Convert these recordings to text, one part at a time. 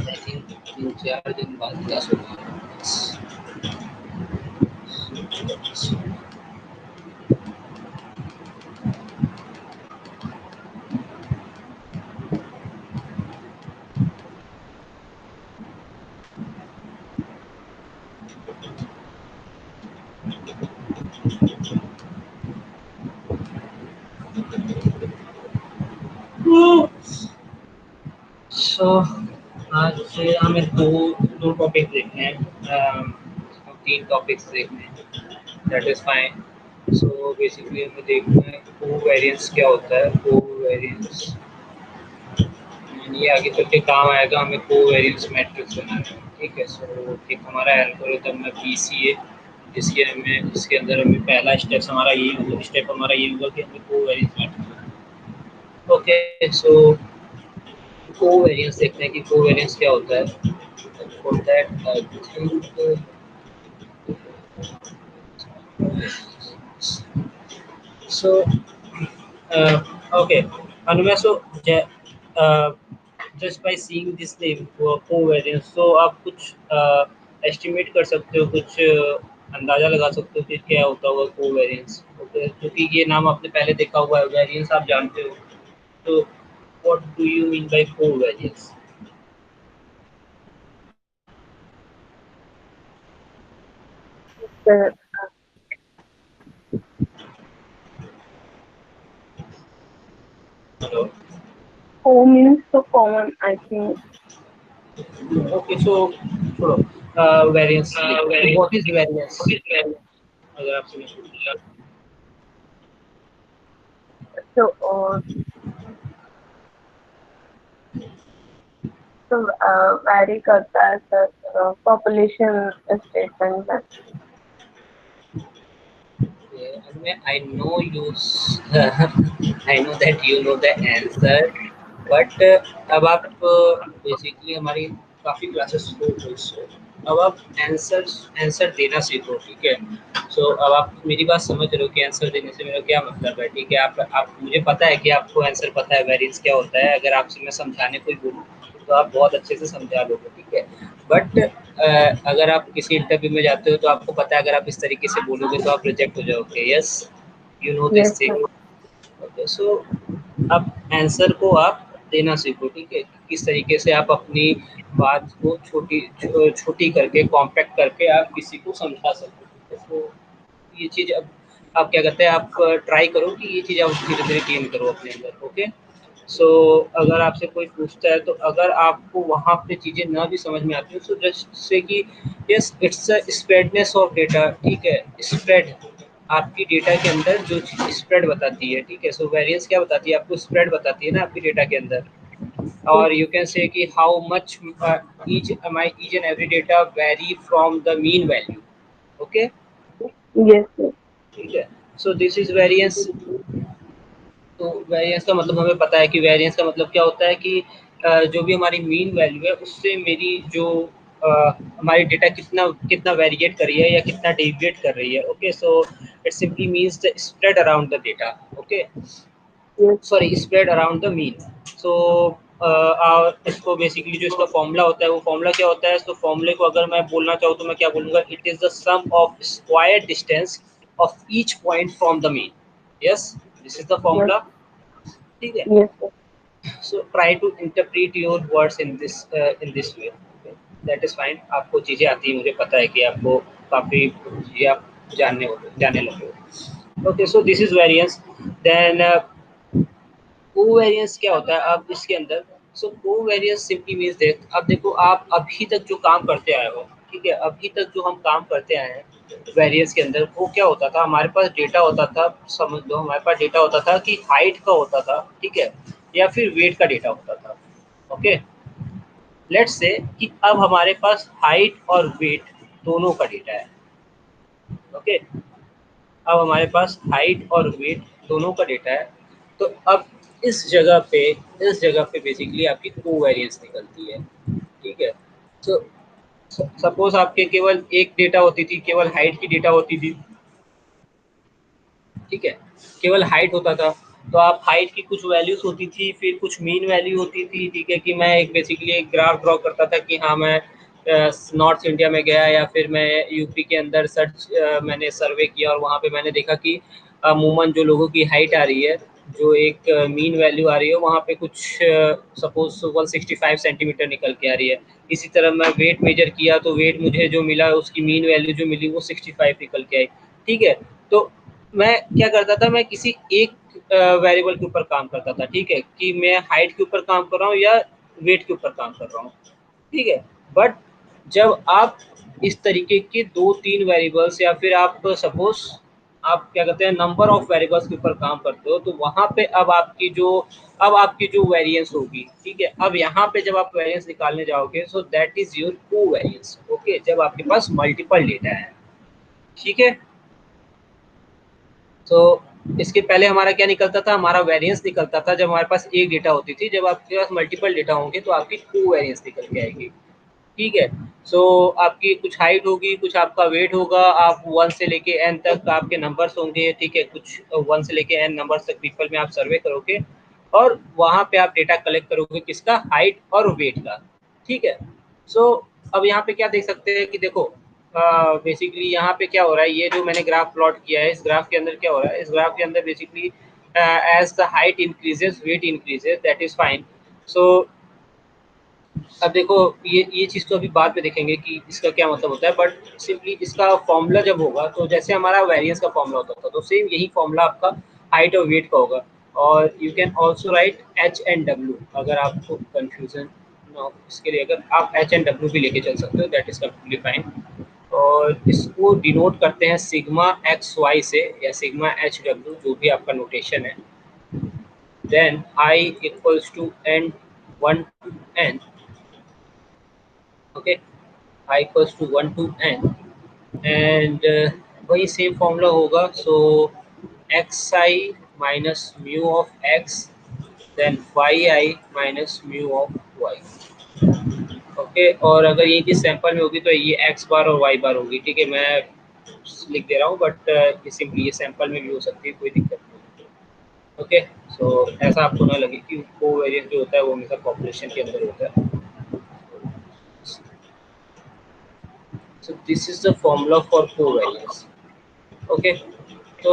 I think 3-4 दिन बाद class होगी। सो आज से हमें दो दो टॉपिक देखने हैं, 3 टॉपिक्स देखने हैं, that is fine. So basically हमें देखना है कोवेरिएंस क्या होता है। कोवेरिएंस ये आगे चल के काम आएगा, हमें कोवेरिएंस मैट्रिक्स बनाना है, ठीक है। सो एक हमारा एल्गोरिथम है पीसीए, जिसके अंदर हमें पहला स्टेप हमारा ये होगा कि हमें कोवेरिएंस मैट्रिक्स बनाना है। ओके, सो कोवेरिएंस देखते हैं कि कोवेरिएंस क्या होता है। For that, I think so. Okay, Anumya. So, just by seeing this name, covariance, so आप कुछ estimate कर सकते हो, कुछ अंदाजा लगा सकते हो कि क्या होता होगा covariance। ओके, क्योंकि ये नाम आपने पहले देखा हुआ है, वेरिएंस आप जानते हो। तो what do you mean by covariance? The Hello. O means so common, I think. Okay, so छोड़ो, वेरिएंस लिखते हैं। व्हाट इज वेरिएंस अगर आपसे मैं पूछूं? So, uh, vary करता है सर population statement में. I know you, I know that you know the answer, but अब आप बेसिकली हमारी काफ़ी क्लासेस हो गई, सो अब आप आंसर आंसर देना सीखो, ठीक है। सो अब आप मेरी बात समझ रहे हो कि आंसर देने से मेरा क्या मतलब है, ठीक है। आप मुझे पता है कि आपको आंसर पता है वेरिएंस क्या होता है। अगर आपसे मैं समझाने कोई बोलूँ तो आप बहुत अच्छे से समझा लोगे, ठीक है। बट अगर आप किसी इंटरव्यू में जाते हो तो आपको पता है अगर आप इस तरीके से बोलोगे तो आप रिजेक्ट हो जाओगे। Yes, you know Yes, this sir. Thing. Okay, so अब आंसर को आप देना सीखो, ठीक है। किस तरीके से आप अपनी बात को छोटी करके कॉम्पैक्ट करके आप किसी को समझा सको, ठीक है। तो ये चीज़ अब आप क्या कहते हैं, आप ट्राई करो कि ये चीज़ आप धीरे धीरे गेन करो अपने अंदर। ओके, सो अगर आपसे कोई पूछता है तो अगर आपको वहाँ पे चीज़ें ना भी समझ में आती हो, सो जस्ट से कि yes it's a spreadness of data, ठीक है। स्प्रेड आपकी डेटा के अंदर जो स्प्रेड बताती है, ठीक है। सो वेरिएंस क्या बताती है आपको, स्प्रेड बताती है ना आपकी डेटा के अंदर। और यू कैन से कि how much each and every data very from the mean value. Okay, Yes, sir. ठीक है। So this is variance. तो वेरिएंस का मतलब हमें पता है कि वेरिएंस का मतलब क्या होता है कि जो भी हमारी मीन वैल्यू है उससे मेरी जो अ, हमारी डेटा कितना कितना वेरिएट कर रही है या कितना डेविएट कर रही है। Okay, so it simply means the spread around the data. Okay, Yes, sorry, spread around the mean. So इसको बेसिकली जो इसका फॉर्मूला होता है वो फॉर्मूला क्या होता है। तो फॉर्मूले को अगर मैं बोलना चाहूँ तो मैं क्या बोलूँगा, it is the sum of square distance of each point from the mean. Yes, this is the yes, formula, ठीक है। yes, sir. So try to interpret your words in this way, that is fine. आपको चीज़ें आती हैं, मुझे पता है कि आपको काफ़ी चीज़ें आप जानने लगे हो। Okay, so this is variance. Then covariance क्या होता है अब इसके अंदर। सो कोवेरिएंस सिंपली मींस देख, अब देखो आप अभी तक जो काम करते आए हो, ठीक है, अभी तक जो हम काम करते आए हैं वेरिएंस के अंदर, वो क्या होता था, हमारे पास डेटा होता था। समझ लो हमारे पास डेटा होता था कि हाइट का होता था, ठीक है, या फिर वेट का डेटा होता था। ओके, लेट्स से कि अब हमारे पास हाइट और वेट दोनों का डेटा है। ओके, अब हमारे पास हाइट और वेट दोनों का डेटा है। तो अब इस जगह पे बेसिकली आपकी कोवेरिएंस निकलती है, ठीक है। तो सपोज आपके केवल एक डेटा होती थी, केवल हाइट की डेटा होती थी, ठीक है, केवल हाइट होता था। तो आप हाइट की कुछ वैल्यूज होती थी, फिर कुछ मीन वैल्यू होती थी, ठीक है, कि मैं एक बेसिकली एक ग्राफ ड्रॉ करता था कि हाँ मैं नॉर्थ इंडिया में गया या फिर मैं यूपी के अंदर मैंने सर्वे किया और वहाँ पे मैंने देखा कि अमूमन जो लोगों की हाइट आ रही है, जो एक मीन वैल्यू आ रही है, वहाँ पे कुछ सपोज 165 सेंटीमीटर निकल के आ रही है। इसी तरह मैं वेट मेजर किया तो वेट मुझे जो मिला उसकी मीन वैल्यू जो मिली वो 65 निकल के आई, ठीक है। तो मैं क्या करता था, मैं किसी एक वेरिएबल के ऊपर काम करता था, ठीक है, कि मैं हाइट के ऊपर काम कर रहा हूँ या वेट के ऊपर काम कर रहा हूँ, ठीक है। बट जब आप इस तरीके के 2-3 वेरिएबल्स या फिर आप सपोज आप क्या कहते हैं नंबर ऑफ वेरिएबल्स के ऊपर काम करते हो, तो वहाँ पे अब आपकी जो वेरिएंस होगी, ठीक है, अब यहाँ पे जब आप वेरिएंस निकालने जाओगे, सो that is your covariance, okay, जब आपके पास मल्टीपल डेटा है, ठीक है। तो इसके पहले हमारा क्या निकलता था, हमारा वेरिएंस निकलता था जब हमारे पास एक डेटा होती थी। जब आपके पास मल्टीपल डेटा होंगे तो आपकी कोवेरिएंस निकल के आएगी, ठीक है। सो आपकी कुछ हाइट होगी, कुछ आपका वेट होगा, आप 1 से लेके एन तक आपके नंबर्स होंगे, ठीक है, कुछ 1 से लेके एन नंबर्स तक पीपल में आप सर्वे करोगे और वहाँ पे आप डेटा कलेक्ट करोगे किसका, हाइट और वेट का, ठीक है। सो अब यहाँ पे क्या देख सकते हैं कि देखो बेसिकली यहाँ पे क्या हो रहा है, ये जो मैंने ग्राफ प्लॉट किया है, इस ग्राफ के अंदर क्या हो रहा है, इस ग्राफ के अंदर basically as the height increases weight increases, that is fine. So अब देखो ये चीज़ तो अभी बाद में देखेंगे कि इसका क्या मतलब होता है, बट सिंपली इसका फॉर्मूला जब होगा तो जैसे हमारा वेरिएंस का फॉर्मूला होता था, तो सेम यही फॉर्मूला आपका हाइट और वेट का होगा। और you can also right H and W, अगर आपको कंफ्यूजन ना हो इसके लिए अगर आप एच एंड डब्ल्यू भी लेके चल सकते हो, दैट इज कम्प्लीटली फाइन। और इसको डिनोट करते हैं सिग्मा एक्स वाई से या सिग्मा एच डब्ल्यू, जो भी आपका नोटेशन है। Then I equals to N 1 to n, okay, i equals to 1 to n and वही सेम फॉर्मूला होगा। So X I minus mu of X then Y I minus mu of Y, okay. और अगर ये चीज़ sample में होगी तो ये x बार और वाई बार होगी, ठीक है, मैं लिख दे रहा हूँ, बट ये सिंपली ये सैंपल में भी हो सकती है, कोई दिक्कत नहीं, ओके। सो ऐसा आपको ना लगे कि कोवेरिएंस जो होता है वो हमेशा पॉपुलेशन के अंदर होता है। So this is the formula for covariance, okay. तो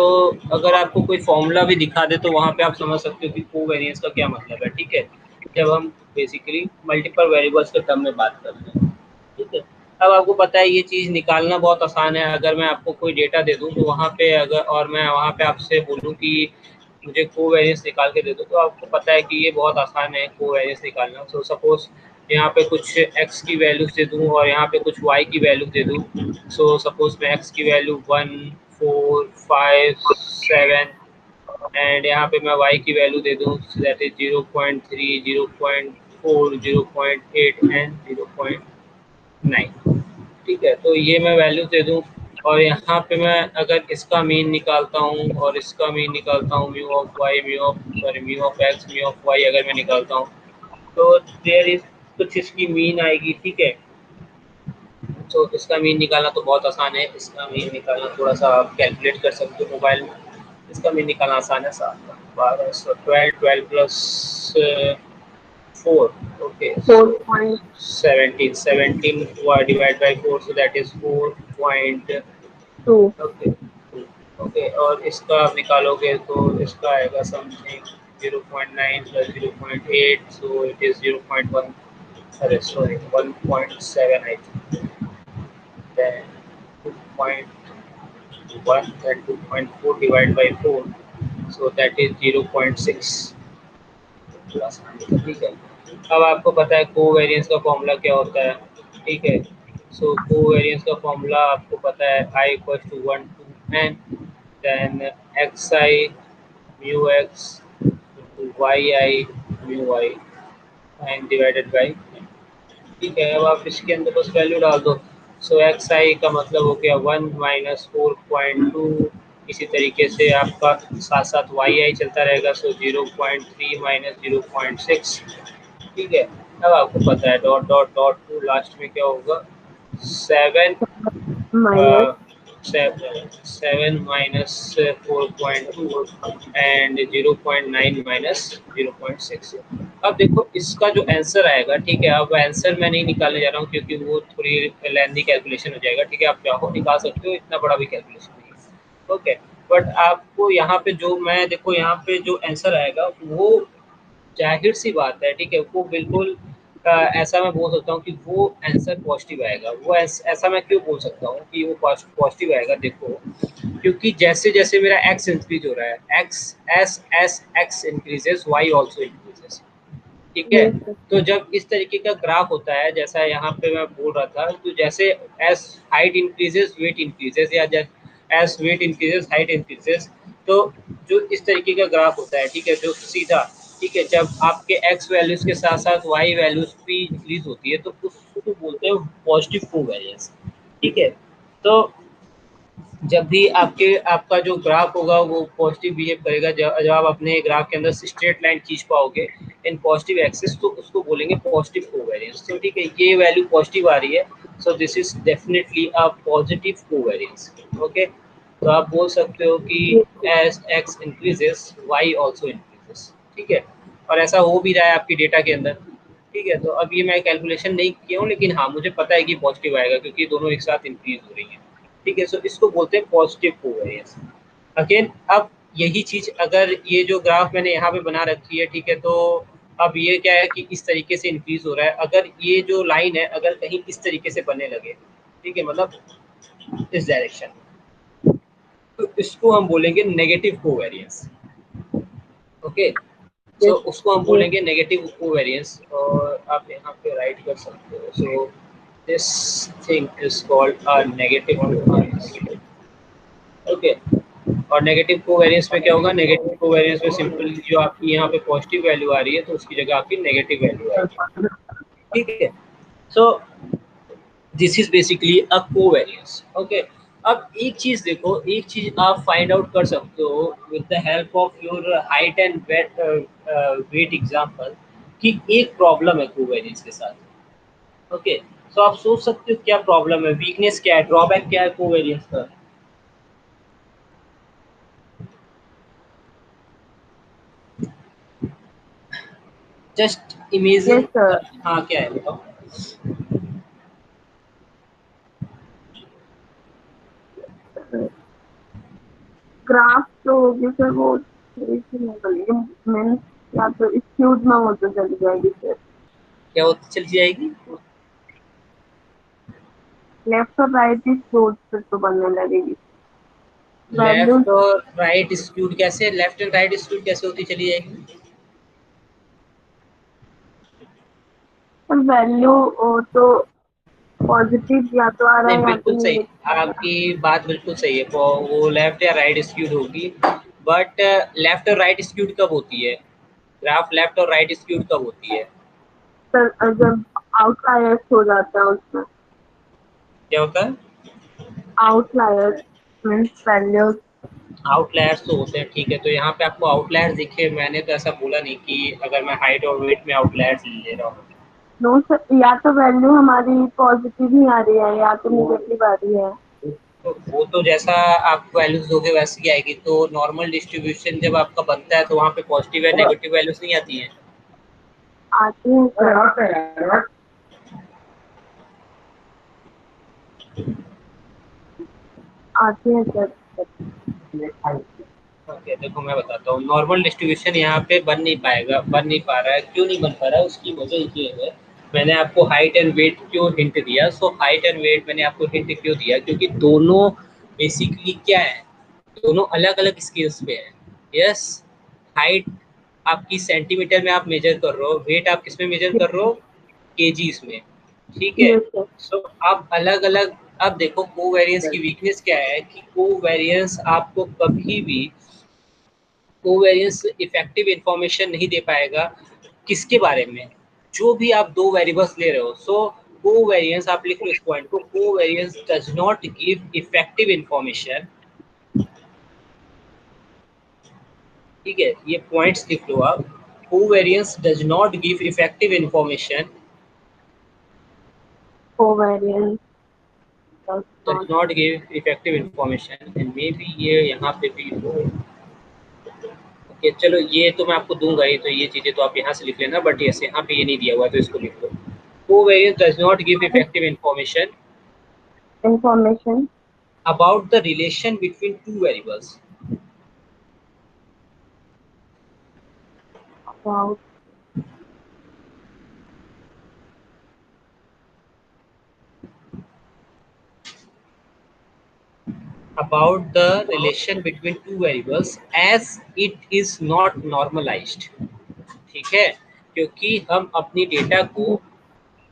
अगर आपको कोई फॉर्मूला भी दिखा दे तो वहाँ पे आप समझ सकते हो कि कोवेरिएंस का क्या मतलब है, ठीक है, जब हम बेसिकली मल्टीपल वेरिएबल्स के टर्म में बात कर रहे हैं, ठीक है। अब आपको पता है ये चीज़ निकालना बहुत आसान है। अगर मैं आपको कोई डेटा दे दूँ तो वहाँ पे अगर और मैं वहाँ पे आपसे बोलूँ कि मुझे कोवेरिएंस निकाल के दे दो, तो आपको पता है कि ये बहुत आसान है कोवेरिएंस निकालना। सो सपोज यहाँ पे कुछ एक्स की वैल्यूज दे दूँ और यहाँ पे कुछ वाई की वैल्यू दे दूँ। सो सपोज मैं एक्स की वैल्यू 1, 4, 5, 7 एंड यहाँ पे मैं वाई की वैल्यू दे दूँ, दैट इज 0.3, 0.4, 0.8 एंड 0.9, ठीक है। तो ये मैं वैल्यू दे दूँ और यहाँ पे मैं अगर इसका मीन निकालता हूँ और इसका मीन निकालता हूँ, mu of Y, mu of X, mu of Y अगर मैं निकालता हूँ, तो देयर इज कुछ इसकी मीन आएगी, ठीक है। तो इसका मीन निकालना तो बहुत आसान है, इसका मीन निकालना थोड़ा सा आप कैलकुलेट कर सकते हो मोबाइल में। इसका मीन निकालना आसान है, 7, 12, 12, 12 plus 4, okay, four so point 17 divide by 4, so that is 4 point, two okay, okay. और इसका आप निकालोगे तो इसका आएगा something 0.9 plus 0.8, so it is 0.1, अरे sorry 1.7 I think, then 2.1 and 2.4 divided by 4, so that is 0.6 plus, ठीक है। अब आपको पता है कोवेरिएंस का फॉर्मूला क्या होता है, ठीक है। सो कोवेरिएंस का फॉर्मूला आपको पता है, I equal to 1 to n then X I mu X Y I mu Y and divided by, ठीक है। अब आप इसके अंदर बस वैल्यू डाल दो। सो एक्स आई का मतलब हो गया 1 माइनस 4.2, इसी तरीके से आपका साथ साथ वाई आई चलता रहेगा, सो 0.3 माइनस 0.6, ठीक है। अब आपको पता है dot dot dot to last में क्या होगा, 7 माइनस 7 माइनस 4.2 एंड 0.9 माइनस 0.6। अब देखो इसका जो आंसर आएगा, ठीक है, अब आंसर मैं नहीं निकालने जा रहा हूँ क्योंकि वो थोड़ी लेंथी कैलकुलेशन हो जाएगा, ठीक है, आप चाहो निकाल सकते हो, इतना बड़ा भी कैलकुलेशन नहीं है, ओके। बट आपको यहाँ पे जो मैं देखो यहाँ पे जो आंसर आएगा वो जाहिर सी बात है, ठीक है, वो बिल्कुल ऐसा मैं बोल सकता हूँ कि वो आंसर पॉजिटिव आएगा। वो ऐसा मैं क्यों बोल सकता हूँ कि वो पॉजिटिव आएगा, देखो क्योंकि जैसे जैसे मेरा एक्स इंक्रीज हो रहा है, X S S X increases Y also increases, ठीक है। Yes sir. तो जब इस तरीके का ग्राफ होता है, जैसा यहाँ पे मैं बोल रहा था, तो जैसे as height increases weight increases, या as weight increases height increases, तो जो इस तरीके का ग्राफ होता है, ठीक है, जो सीधा, ठीक है, जब आपके एक्स वैल्यूज के साथ साथ वाई वैल्यूज भी इंक्रीज होती है तो उसको बोलते हैं पॉजिटिव कोवेरिएंस, ठीक है। तो जब भी आपका जो ग्राफ होगा वो पॉजिटिव बिहेव करेगा, जब आप अपने ग्राफ के अंदर स्ट्रेट लाइन खींच पाओगे इन पॉजिटिव एक्सिस, तो उसको बोलेंगे पॉजिटिव कोवेरिएंस। तो ठीक है, ये वैल्यू पॉजिटिव आ रही है, so this is definitely a positive covariance, okay. तो आप बोल सकते हो कि as X increases Y also increases, ठीक है, और ऐसा हो भी रहा है आपकी डेटा के अंदर, ठीक है। तो अब ये मैं कैलकुलेशन नहीं किया हूँ, लेकिन हाँ मुझे पता है कि पॉजिटिव आएगा क्योंकि दोनों एक साथ इंक्रीज हो रही है, ठीक है। सो इसको बोलते हैं पॉजिटिव कोवेरिएंस। अगेन अब यही चीज अगर ये जो ग्राफ मैंने यहाँ पे बना रखी है, ठीक है, तो अब ये क्या है कि इस तरीके से इंक्रीज हो रहा है, अगर ये जो लाइन है अगर कहीं इस तरीके से बनने लगे, ठीक है, मतलब इस डायरेक्शन, तो इसको हम बोलेंगे नेगेटिव कोवेरिएंस, ओके। सो उसको हम बोलेंगे नेगेटिव कोवेरिएंस, और आप यहाँ पे राइट कर सकते हो। So this thing is called a negative covariance, okay. और नेगेटिव कोवेरिएंस में क्या होगा, नेगेटिव कोवेरिएंस में सिंपल जो आपकी यहाँ पे पॉजिटिव वैल्यू आ रही है तो उसकी जगह आपकी नेगेटिव वैल्यू आएगी, ठीक है। So this is basically a covariance, okay. अब एक चीज देखो, एक चीज आप फाइंड आउट कर सकते हो with the help of your height and weight example, कि एक प्रॉब्लम है कोवेरिएंस के साथ, ओके। सो आप सोच सकते हो क्या प्रॉब्लम है, वीकनेस क्या है, ड्रॉबैक क्या है कोवेरिएंस का। Just yes imagine, sir. हाँ क्या है बताओ। ग्राफ तो होगी सर, वो थोड़ी सी निकलेगी मीन्स, या तो स्क्यूड में हो तो चली जाएगी सर। क्या होती चली जाएगी, लेफ्ट और राइट ही स्क्यूड फिर तो बनने लगेगी वैल्यूज। लेफ्ट और राइट स्क्यूड कैसे, लेफ्ट एंड राइट स्क्यूड कैसे होती चली जाएगी। वैल्यू तो पॉजिटिव या तो आ रहा नहीं है या तो बिल्कुल सही, नेगेटिव आ रहा है। आपकी बात बिल्कुल सही है, वो लेफ्ट या राइट स्क्यूड होगी, बट लेफ्ट और राइट स्क्यूड कब होती है, ग्राफ लेफ्ट और राइट स्क्यूड कब होती है। सर जब आउटलायर्स हो जाता है उसमें। क्या होता है, आउटलायर्स मीन्स वैल्यूज। आउटलायर्स तो होते हैं, ठीक है। तो यहाँ पे आपको आउटलायर्स दिखे, मैंने तो ऐसा बोला नहीं कि अगर मैं हाइट और वेट में आउटलायर्स ले रहा हूँ। नो सर, या तो वैल्यू हमारी पॉजिटिव ही आ रही है या तो नेगेटिव आ रही है। तो वो तो जैसा आप वैल्यूज दोगे वैसे ही आएगी, तो नॉर्मल डिस्ट्रीब्यूशन जब आपका बनता है तो वहाँ पे पॉजिटिव या नेगेटिव वैल्यूज नहीं आती हैं। आती है सर। आती है सर। ओके देखो मैं बताता हूँ, नॉर्मल डिस्ट्रीब्यूशन यहाँ पे बन नहीं पाएगा, बन नहीं पा रहा है, क्यों नहीं बन पा रहा है, उसकी वजह ये है, मैंने आपको हाइट एंड वेट क्यों हिंट दिया। सो हाइट एंड वेट मैंने आपको हिंट क्यों दिया, क्योंकि दोनों बेसिकली क्या है, दोनों अलग अलग स्केल्स पे है। यस, हाइट आपकी सेंटीमीटर में आप मेजर कर रहे हो, वेट आप किस में मेजर कर रहे हो, केजीज में, ठीक है। Yes sir. सो आप अलग अलग, अब देखो कोवेरिएंस की वीकनेस क्या है कि कोवेरिएंस आपको कभी भी कोवेरिएंस इफेक्टिव इंफॉर्मेशन नहीं दे पाएगा, किसके बारे में, जो भी आप दो वेरिएबल्स ले रहे हो। सो कोवेरिएंस, आप लिख लो इस पॉइंट को, covariance does not give effective information, ठीक है, ये पॉइंट्स लिख लो आप, covariance does not give effective information covariance does does not not give effective information and maybe ये यहाँ पे भी हो। ओके चलो ये तो मैं आपको दूंगा ही, तो ये चीज़ें तो आप यहाँ से लिख लेना, बट यस यहाँ पे ये नहीं दिया हुआ तो इसको लिख लो। Covariance does not give effective information information about the relation between two variables about about the relation between two variables as it is not normalized। ठीक है, क्योंकि हम अपनी डेटा को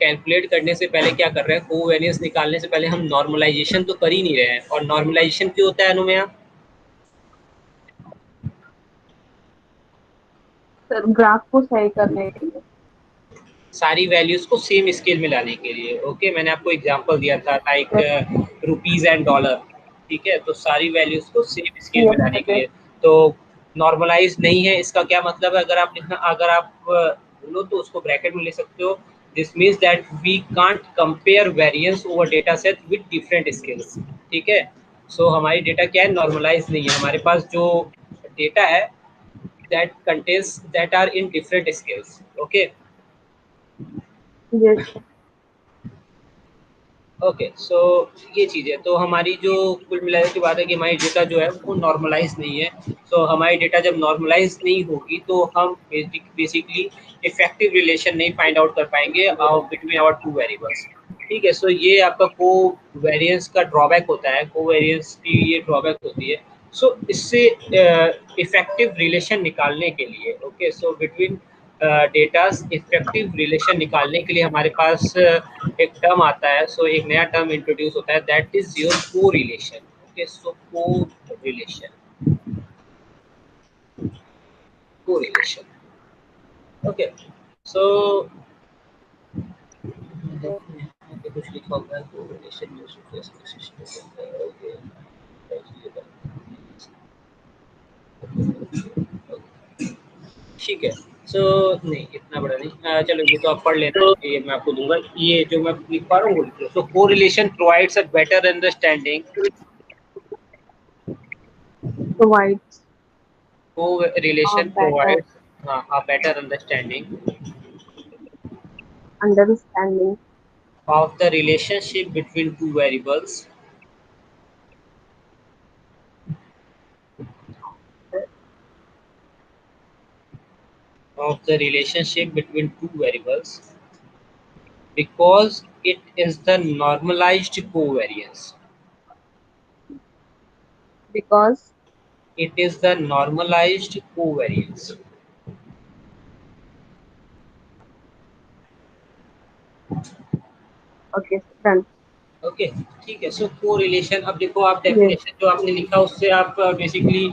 कैलकुलेट करने से पहले क्या कर रहे हैं, कोवेरियंस निकालने से पहले हम नॉर्मलाइजेशन तो कर ही नहीं रहे हैं। और नॉर्मलाइजेशन क्यों होता है अनुमेय? सर ग्राफ को सही करने के लिए। सारी वैल्यूज को सेम स्केल में लाने के लिए। ओके मैंने आपको एग्जांपल दिया था लाइक रुपीज एंड डॉलर। ठीक है, तो सारी वैल्यूज को सेम स्केल में लाने के लिए। तो नॉर्मलाइज नहीं है इसका क्या मतलब है? अगर आप बोलो तो उसको ब्रैकेट में ले सकते हो। This means that we can't compare variance over data set with different scales. ठीक है, सो हमारी डेटा क्या है, नॉर्मलाइज नहीं है। हमारे पास जो डेटा है that are in different scales। okay yes okay so ये चीज़ है। तो हमारी जो कुल मिलाने की बात है कि हमारी डेटा जो है वो नॉर्मलाइज नहीं है। सो हमारी डेटा जब नॉर्मलाइज नहीं होगी तो हम बेसिकली इफेक्टिव रिलेशन नहीं फाइंड आउट कर पाएंगे बिटवीन आवर टू वेरिएबल्स। ठीक है, सो ये आपका को वेरिएंस का ड्रॉबैक होता है, को वेरिएंस की ये ड्रॉबैक होती है। सो इससे इफेक्टिव रिलेशन निकालने के लिए okay so between datas effective relation निकालने के लिए हमारे पास एक टर्म आता है। सो एक नया टर्म इंट्रोड्यूस होता है, दैट इज योर को रिलेशन। ओके सो को रिलेशन, को रिलेशन। ओके सो कुछ लिखा होगा को रिलेशन ठीक है। सो नहीं इतना बड़ा नहीं, चलो ये तो आप पढ़ लेना, ये मैं आपको दूंगा। ये जो मैं लिख पा रहा हूँ वो लिख लो। सो को relation provides a better understanding, provides a correlation better provides a better understanding understanding of the relationship between two variables of the relationship between two variables because it is the normalized covariance। because It is the normalized covariance। okay done okay ठीक है। So correlation, अब देखो आप yes definition जो आपने लिखा उससे आप बेसिकली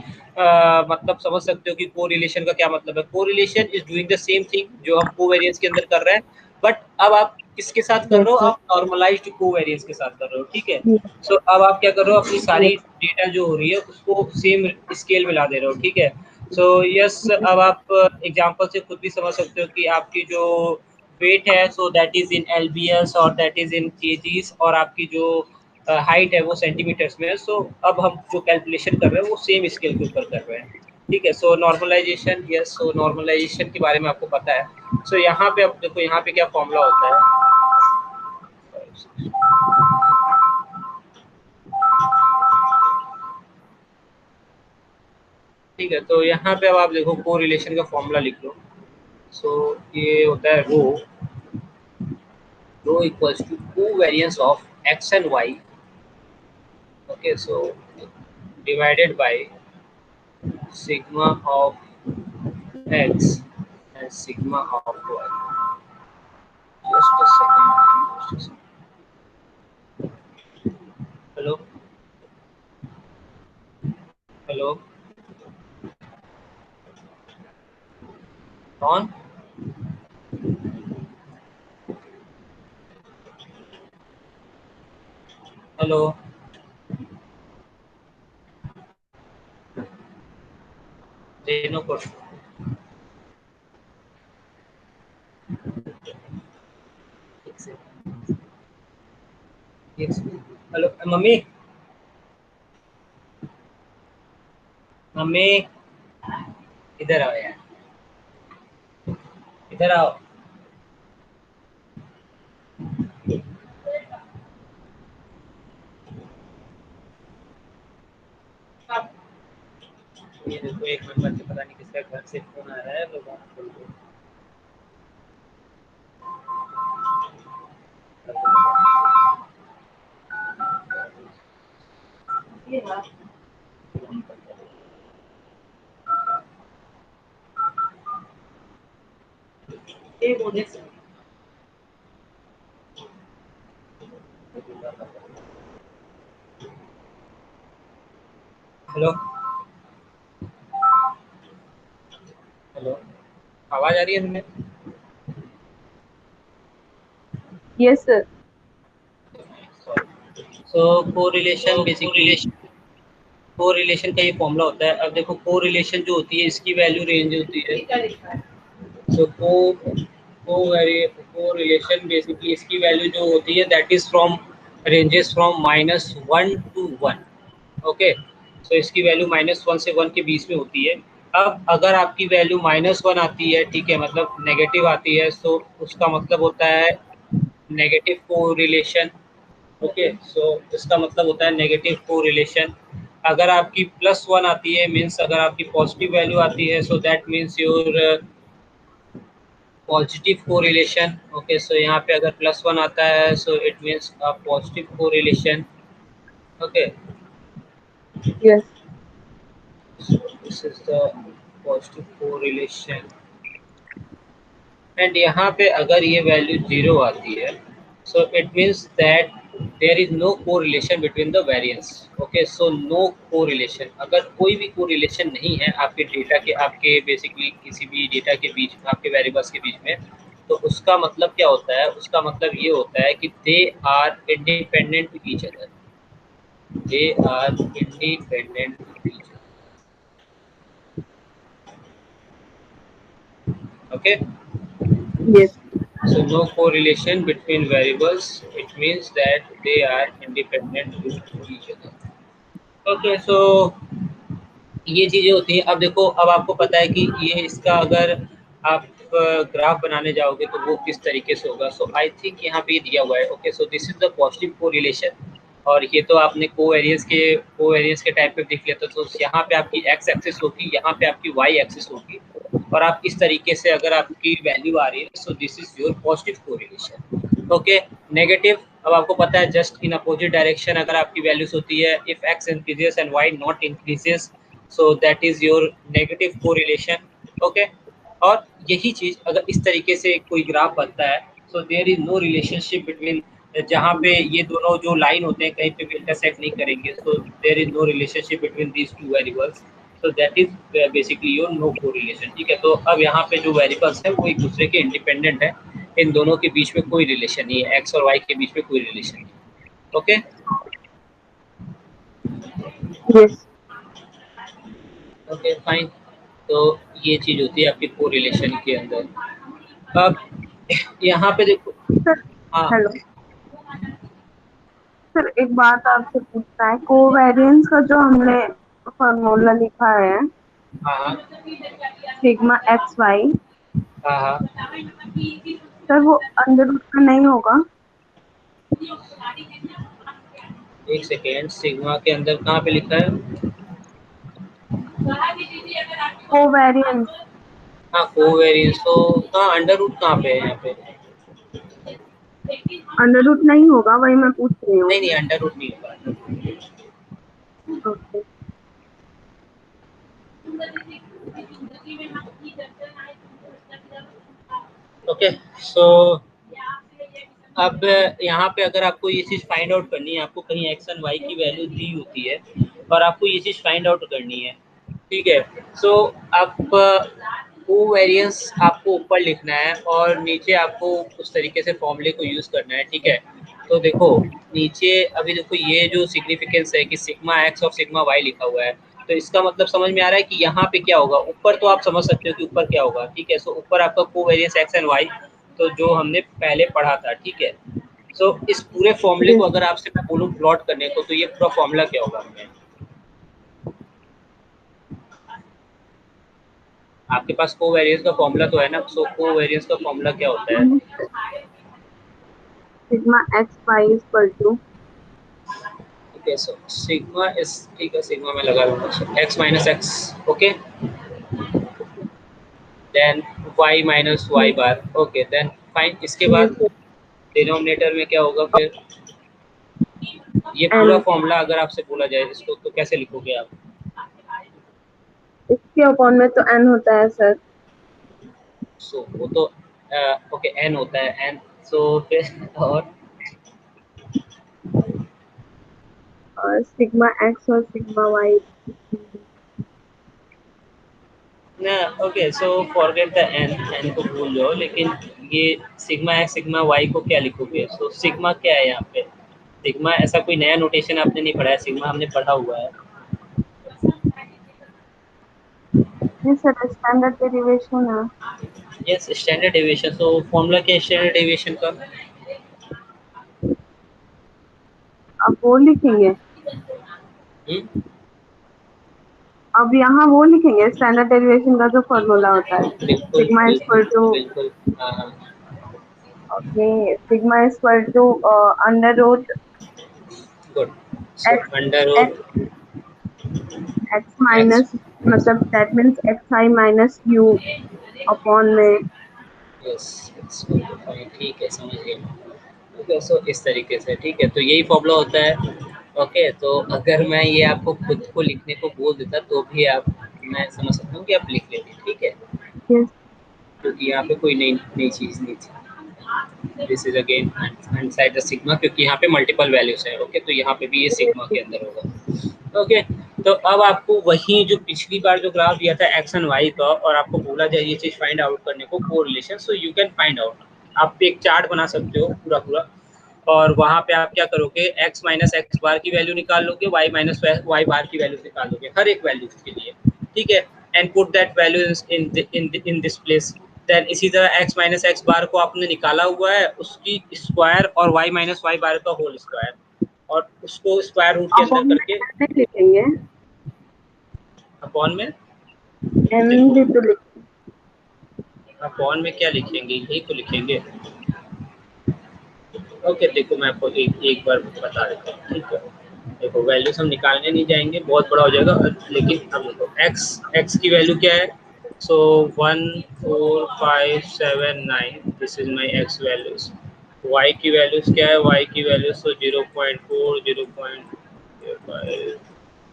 मतलब समझ सकते हो कि कोरिलेशन का क्या मतलब है। Correlation is doing the same thing जो हम कोवेरिएंस के अंदर कर रहे हैं, बट अब आप किसके साथ कर yes रहे हो, sir आप नॉर्मलाइज्ड कोवेरिएंस के साथ कर रहे हो। ठीक है, yes सो अब आप क्या कर रहे हो, अपनी सारी yes डेटा जो हो रही है उसको सेम स्केल में ला दे रहे हो। ठीक है, सो यस अब आप एग्जांपल से खुद भी समझ सकते हो कि आपकी जो वेट है so that is in LBS और दैट इज इन केजीस, और आपकी जो हाइट है वो सेंटीमीटर्स में है। सो अब हम जो कैलकुलेशन कर रहे हैं वो सेम स्केल के ऊपर कर रहे हैं। ठीक है, सो नॉर्मलाइजेशन, यस सो नॉर्मलाइजेशन के बारे में आपको पता है। सो यहाँ पे अब देखो यहाँ पे क्या फॉर्मूला होता है। ठीक है, तो यहाँ पे अब आप देखो को रिलेशन का फॉर्मूला लिख लो। सो ये होता है rho equals to covariance of X and Y. Okay so divided by sigma of x and sigma of y। Just a second, just a second। Hello hello कौन? हेलो रेनो को एक second, एक second. Hello mummy, mummy इधर आओ यार, इधर आओ। ये देखो एक नंबर से पता नहीं किसका घर से फोन आ रहा है, लोगों को ये बोले हेलो हेलो, आवाज आ रही है तुम्हें? Yes sir. So correlation basically, correlation का ये फॉर्मूला होता है। अब देखो कोरिलेशन जो होती है इसकी वैल्यू रेंज होती है। सो कोरिलेशन बेसिकली इसकी वैल्यू जो होती है that is from ranges from -1 to 1। Okay, so इसकी वैल्यू -1 से 1 के बीच में होती है। अब अगर आपकी वैल्यू -1 आती है, ठीक है, मतलब नेगेटिव आती है, सो उसका मतलब होता है नेगेटिव कोरिलेशन। ओके, सो इसका मतलब होता है नेगेटिव कोरिलेशन। अगर आपकी +1 आती है मीन्स अगर आपकी पॉजिटिव वैल्यू आती है, so that means your positive correlation. Okay, so यहाँ पे अगर +1 आता है so it means a positive correlation. Okay, yes. This is the positive correlation. And यहाँ पे अगर ये वैल्यू 0 आती है so it means that there is no correlation between the variance. Okay, so no correlation, अगर कोई भी कोरिलेशन नहीं है आपके डेटा के, आपके बेसिकली किसी भी डेटा के बीच में, आपके वेरिएबल्स के बीच में, तो उसका मतलब क्या होता है? उसका मतलब ये होता है कि they are independent to each other, they are independent to each other. Okay, yes. so no correlation between variables, it means that they are independent to each other. Okay, so ये चीजें होती हैं। अब देखो, अब आपको पता है कि ये इसका अगर आप ग्राफ बनाने जाओगे तो वो किस तरीके से होगा। सो आई थिंक यहाँ पे दिया हुआ है। Okay, so this is the positive correlation, और ये तो आपने कोवेरियंस के टाइप पे देख लिया था। तो यहाँ पे आपकी एक्स एक्सिस होगी, यहाँ पे आपकी वाई एक्सिस होगी, और आप इस तरीके से अगर आपकी वैल्यू आ रही है so this is your positive correlation. Okay, negative, अब आपको पता है जस्ट इन अपोजिट डायरेक्शन अगर आपकी वैल्यूज होती है, if X increases and Y not increases, so that is your negative correlation. Okay, और यही चीज अगर इस तरीके से कोई ग्राफ बनता है so there is no relationship between, जहाँ पे ये दोनों जो लाइन होते हैं कहीं पे भी इंटरसेक्ट नहीं करेंगे, so there is no relationship between these two variables, so that is basically your no correlation. ठीक है, तो अब यहाँ पे जो वेरिएबल्स है वो एक दूसरे के इंडिपेंडेंट है, इन दोनों के बीच में कोई रिलेशन नहीं है, एक्स और वाई के बीच में कोई रिलेशन नहीं है। Okay, yes okay fine. तो ये चीज होती है आपकी कोरिलेशन के अंदर। अब यहाँ पे देखो, सर। हाँ हेलो सर, एक बात आपसे पूछना है, कोवेरिएंस का जो हमने फॉर्मूला लिखा है, हाँ हाँ सिग्मा एक्स वाई, हाँ हाँ, सर वो अंडर रूट का नहीं होगा? एक सेकेंड, सिग्मा के अंदर कहाँ पे लिखा है? कोवेरिएंस हाँ, कोवेरिएंस तो कहाँ, अंडर रूट कहाँ पे है यहाँ पे? अंडर रूट नहीं होगा, वही मैं पूछ रही हूँ। नहीं नहीं, अंडर रूट नहीं होगा। ओके। ओके, सो अब यहाँ पे अगर आपको ये चीज़ फाइंड आउट करनी है, आपको कहीं एक्स एंड वाई की वैल्यू दी होती है और आपको ये चीज़ फाइंड आउट करनी है, ठीक है, सो आप कोवेरिएंस आपको ऊपर लिखना है और नीचे आपको उस तरीके से फॉर्मूले को यूज़ करना है। ठीक है, तो देखो नीचे अभी देखो ये जो सिग्निफिकेंस है कि सिग्मा एक्स और सिग्मा वाई लिखा हुआ है, तो इसका मतलब समझ में आ रहा है कि यहाँ पे क्या होगा। ऊपर तो आप समझ सकते हो कि ऊपर क्या होगा, ठीक है, सो ऊपर आपका कोवेरिएंस एक्स एंड वाई, तो जो हमने पहले पढ़ा था, ठीक है, सो इस पूरे फॉर्मूले को Yes. अगर आपसे मैं बोलूँ प्लॉट करने को, तो ये पूरा फॉर्मूला क्या होगा हमें? आपके पास कोवेरिएंस का फॉर्मूला तो है ना, सो कोवेरिएंस का फॉर्मूला क्या होता है? Sigma x y is equal to ठीक है, सो सिग्मा इस, ठीक है, सिग्मा में लगा लूंगा X minus X, okay, then Y minus Y bar, okay, then fine. इसके बाद yes, डिनोमिनेटर में क्या होगा फिर? ये पूरा n फॉर्मूला अगर आपसे बोला जाए इसको, तो कैसे लिखोगे आप? इसके अपॉन में तो n होता है सर, सो वो तो ओके एन होता है, एन, सो फिर और और सिग्मा x और सिग्मा y। ना, okay, so forget the N, N को भूल जाओ, लेकिन ये सिग्मा एक्स सिग्मा वाई को क्या लिखोगे? सो सिग्मा क्या है यहाँ पे? सिग्मा ऐसा कोई नया नोटेशन आपने नहीं पढ़ा है, सिग्मा हमने पढ़ा हुआ है। ये सर स्टैंडर्ड डेरिवेशन है। Yes, standard deviation. So formula क्या है स्टैंडर्ड डेविएशन का? अब वो लिखेंगे, हम्म, अब यहाँ वो लिखेंगे स्टैंडर्ड डेरिवेशन का जो फॉर्मूला होता है, बिल्कुल सिग्मा इज इक्वल बिल्कुल टू, बिल्कुल। हाँ हाँ, okay, sigma is equal to under root good. So X under X root X X, minus, मतलब that means X I minus U upon में। यस, ठीक है, समझ गए। ओके, सो इस तरीके से, ठीक है, तो यही फॉर्मूला होता है। ओके, तो अगर मैं ये आपको खुद को लिखने को बोल देता, तो भी आप, मैं समझ सकता हूँ कि आप लिख लेते, ठीक है, यस क्योंकि यहाँ पे कोई नई नई चीज़ नहीं थी। This is again inside the sigma, क्योंकि यहाँ पे मल्टीपल वैल्यूज है। ओके, तो यहाँ पे भी ये सिग्मा के अंदर होगा। ओके, तो अब आपको वही जो पिछली बार जो ग्राफ दिया था एक्स एंड वाई का, और आपको बोला जाए ये चीज़ फाइंड आउट करने को, correlation, so you can find out. आप एक चार्ट बना सकते हो पूरा पूरा, और वहाँ पे आप क्या करोगे, x माइनस एक्स बार की वैल्यू निकाल लोगे, y माइनस वाई बार की वैल्यू निकाल लोगे हर एक वैल्यू के लिए, ठीक है, and put that value in this place. Then इसी तरह x माइनस एक्स बार को आपने निकाला हुआ है, उसकी स्क्वायर, और y माइनस वाई बार का होल स्क्वायर, और उसको स्क्वायर रूट के अंदर अपॉन में करके नहीं लिखेंगे, अपॉन में, एन देखो भी तो लिख। अपॉन में क्या लिखेंगे, यही तो लिखेंगे। ओके, देखो मैं आपको एक बार बता देता हूँ, ठीक है, देखो वैल्यूज हम निकालने नहीं जाएंगे, बहुत बड़ा हो जाएगा, लेकिन अब देखो x, x की वैल्यू क्या है? सो 1 4 5 7 9, this is my x values. y की वैल्यूज क्या है? y की वैल्यूज तो 0.4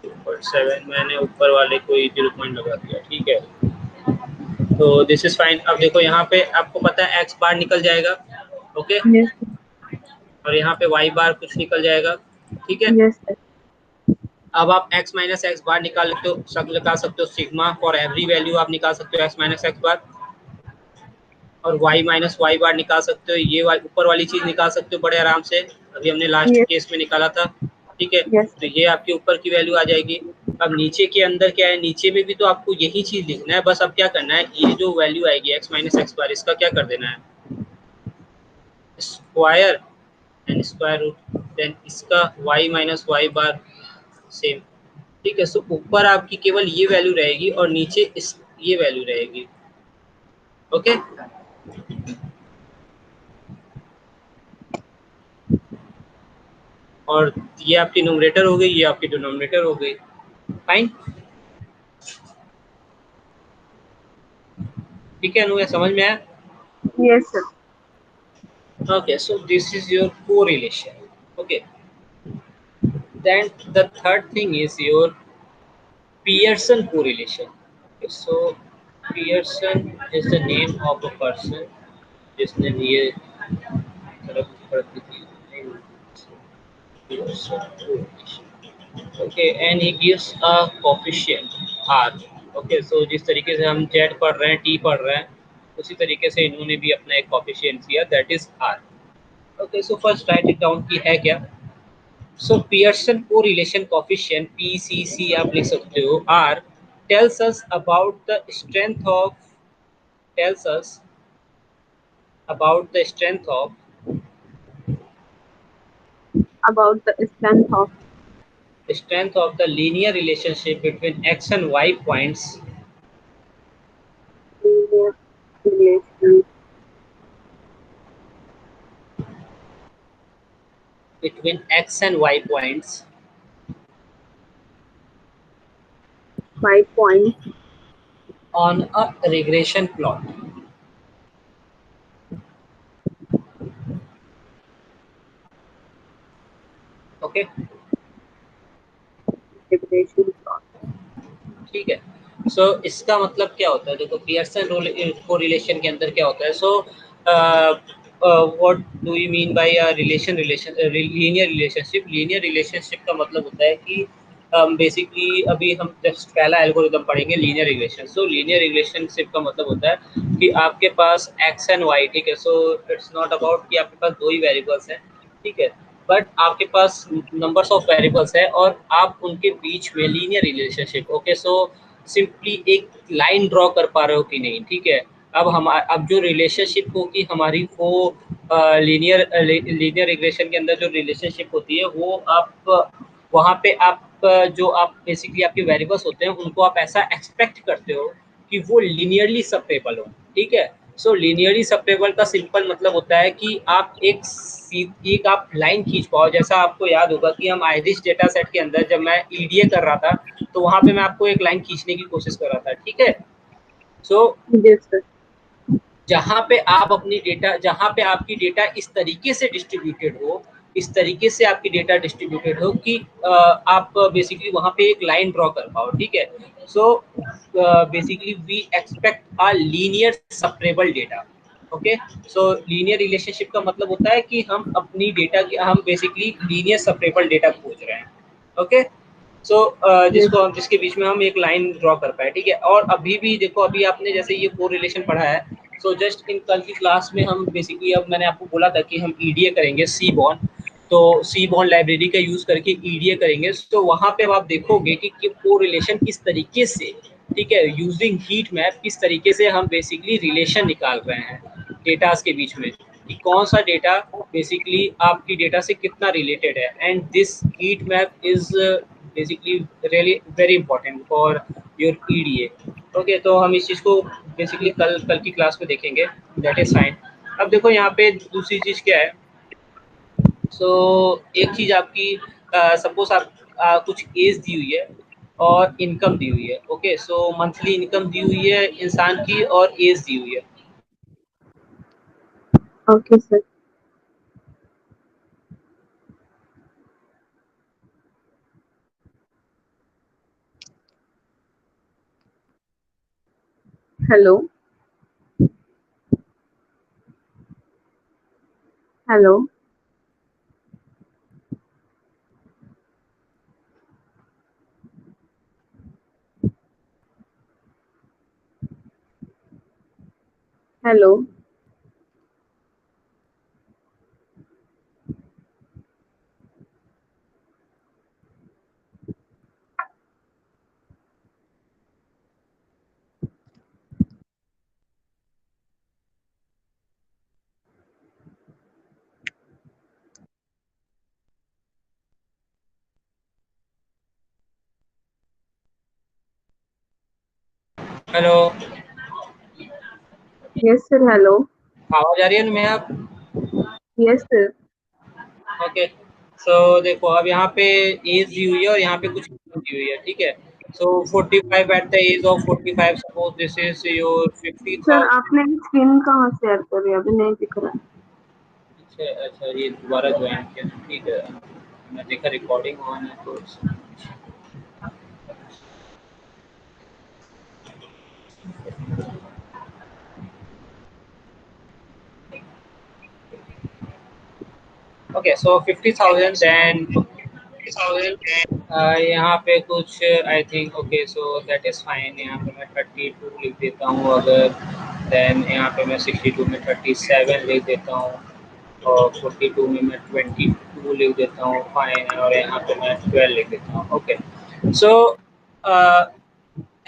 0.7, मैंने ऊपर वाले को 0 पॉइंट लगा दिया, ठीक है, तो दिस इज फाइन। अब देखो यहाँ पे आपको पता है x बार निकल जाएगा, ओके, यस और यहाँ पे वाई बार कुछ निकल जाएगा, ठीक है। यस अब आप x माइनस एक्स बार निकाल सकते हो, सब निकाल सकते हो, सिग्मा फॉर एवरी वैल्यू आप निकाल सकते हो x माइनस एक्स बार, और y माइनस वाई बार निकाल सकते हो, ये ऊपर वाली चीज निकाल सकते हो बड़े आराम से, अभी हमने लास्ट यस केस में निकाला था, ठीक है, यस तो ये आपके ऊपर की वैल्यू आ जाएगी। अब नीचे के अंदर क्या है, नीचे में भी तो आपको यही चीज लिखना है, बस अब क्या करना है, ये जो वैल्यू आएगी x माइनस एक्स बार, इसका क्या कर देना है, square and square root, then इसका y minus Y bar same, ठीक है, सो ऊपर आपकी केवल ये वैल्यू रहेगी, और नीचे इस ये वैल्यू रहेगी, ओके। और ये आपकी न्यूमरेटर हो गई, ये आपकी डिनोमिनेटर हो गई, फाइन, ठीक है अनु, समझ में आया? Yes sir. Okay, so this is your correlation, okay, then the third thing is your Pearson correlation. Okay, so Pearson is the name of a person जिसने ये Pearson correlation. Okay, and he gives a coefficient R. Okay, so जिस तरीके से हम Z पढ़ रहे हैं, T पढ़ रहे हैं, उसी तरीके से इन्होंने भी अपना एक coefficient दिया, that is R. Okay, so first write it down कि है क्या? So Pearson correlation coefficient (PCC) आप लिख सकते हो, R tells us about the strength of, tells us about the strength of about the strength of the linear relationship between x and y points linear relation between x and y points y points on a regression plot. Okay regression plot. ठीक है. सो इसका मतलब क्या होता है, देखो Pearson correlation के अंदर क्या होता है. So what do you mean by relation linear relationship. Linear relationship का मतलब होता है कि बेसिकली अभी हम जस्ट पहला एल्गोरिथम पढ़ेंगे लीनियर रिलेशन. सो लीनियर रिलेशनशिप का मतलब होता है कि आपके पास एक्स एंड वाई, ठीक है. सो इट्स नॉट अबाउट कि आपके पास दो ही वेरिएबल्स हैं, ठीक है, बट आपके पास नंबर्स ऑफ वेरिएबल्स है और आप उनके बीच में linear relationship. Okay, so simply एक लाइन ड्रॉ कर पा रहे हो कि नहीं, ठीक है. अब जो रिलेशनशिप होगी हमारी वो लीनियर रिग्रेशन के अंदर जो रिलेशनशिप होती है वो आप वहाँ पे आप जो आप बेसिकली आपके वेरिएबल्स होते हैं उनको आप ऐसा एक्सपेक्ट करते हो कि वो लीनियरली सेपरेबल हो, ठीक है. सो लीनियरली सेपरेबल का सिंपल मतलब होता है कि आप एक आप लाइन खींच पाओ. जैसा आपको याद होगा कि हम आयरिश डेटा सेट के अंदर जब मैं ईडीए कर रहा था तो वहां पे मैं आपको एक लाइन खींचने की कोशिश कर रहा था, ठीक है. सो Yes, sir. जहाँ पे आपकी डेटा इस तरीके से डिस्ट्रीब्यूटेड हो, इस तरीके से आपकी डेटा डिस्ट्रीब्यूटेड हो कि आप बेसिकली वहाँ पे एक लाइन ड्रॉ कर पाओ, ठीक है. So basically we expect a linear separable data. Okay, so linear relationship का मतलब होता है कि हम अपनी डेटा की हम बेसिकली लीनियर सेपरेबल डेटा खोज रहे हैं. ओके, सो Yes, जिसके बीच में हम एक लाइन ड्रॉ कर पाए, ठीक है. और अभी भी देखो, अभी आपने जैसे ये को रिलेशन पढ़ा है. सो जस्ट इन कल की क्लास में हम बेसिकली, अब मैंने आपको बोला था कि हम ईडीए करेंगे सी बॉन. तो सी बॉन लाइब्रेरी का यूज करके ईडीए करेंगे. तो वहाँ पे आप देखोगे कि को रिलेशन किस तरीके से, ठीक है, यूजिंग हीट मैप किस तरीके से हम बेसिकली रिलेशन निकाल रहे हैं डेटास के बीच में कि कौन सा डेटा बेसिकली आपकी डेटा से कितना रिलेटेड है. And this heat map is basically really very important for your EDA. Okay, तो हम इस चीज़ को बेसिकली कल कल की क्लास में देखेंगे. That is fine. अब देखो यहाँ पे दूसरी चीज़ क्या है. सो एक चीज़ आपकी सपोज आप कुछ एज दी हुई है और इनकम दी हुई है. ओके, सो मंथली इनकम दी हुई है इंसान की और एज दी हुई है. okay, sir. Hello, hello, hello. Hello, Yes, sir. Hello. आवाज़ आ रही है ना मैं आप. Yes, sir. ओके, सो देखो अब यहाँ पे एज दी हुई है और यहाँ पे कुछ income दी हुई है, ठीक है. So 45 at the age of 45, suppose this is your sir 50,000. आपने स्क्रीन कहाँ शेयर करी अभी नहीं दिख रहा है. अच्छा अच्छा, ये दोबारा ज्वाइन किया, ठीक है. मैं देखा रिकॉर्डिंग ऑन है तो ओके. सो 50,000 देन यहाँ पे कुछ I think. Okay, so that is fine. यहाँ पे मैं 32 लिख देता हूँ अगर. देन यहाँ पे मैं 62 में 37 लिख देता हूँ और 42 में मैं 22 लिख देता हूँ, फाइन. और यहाँ पे मैं 12 लिख देता हूँ. ओके, सो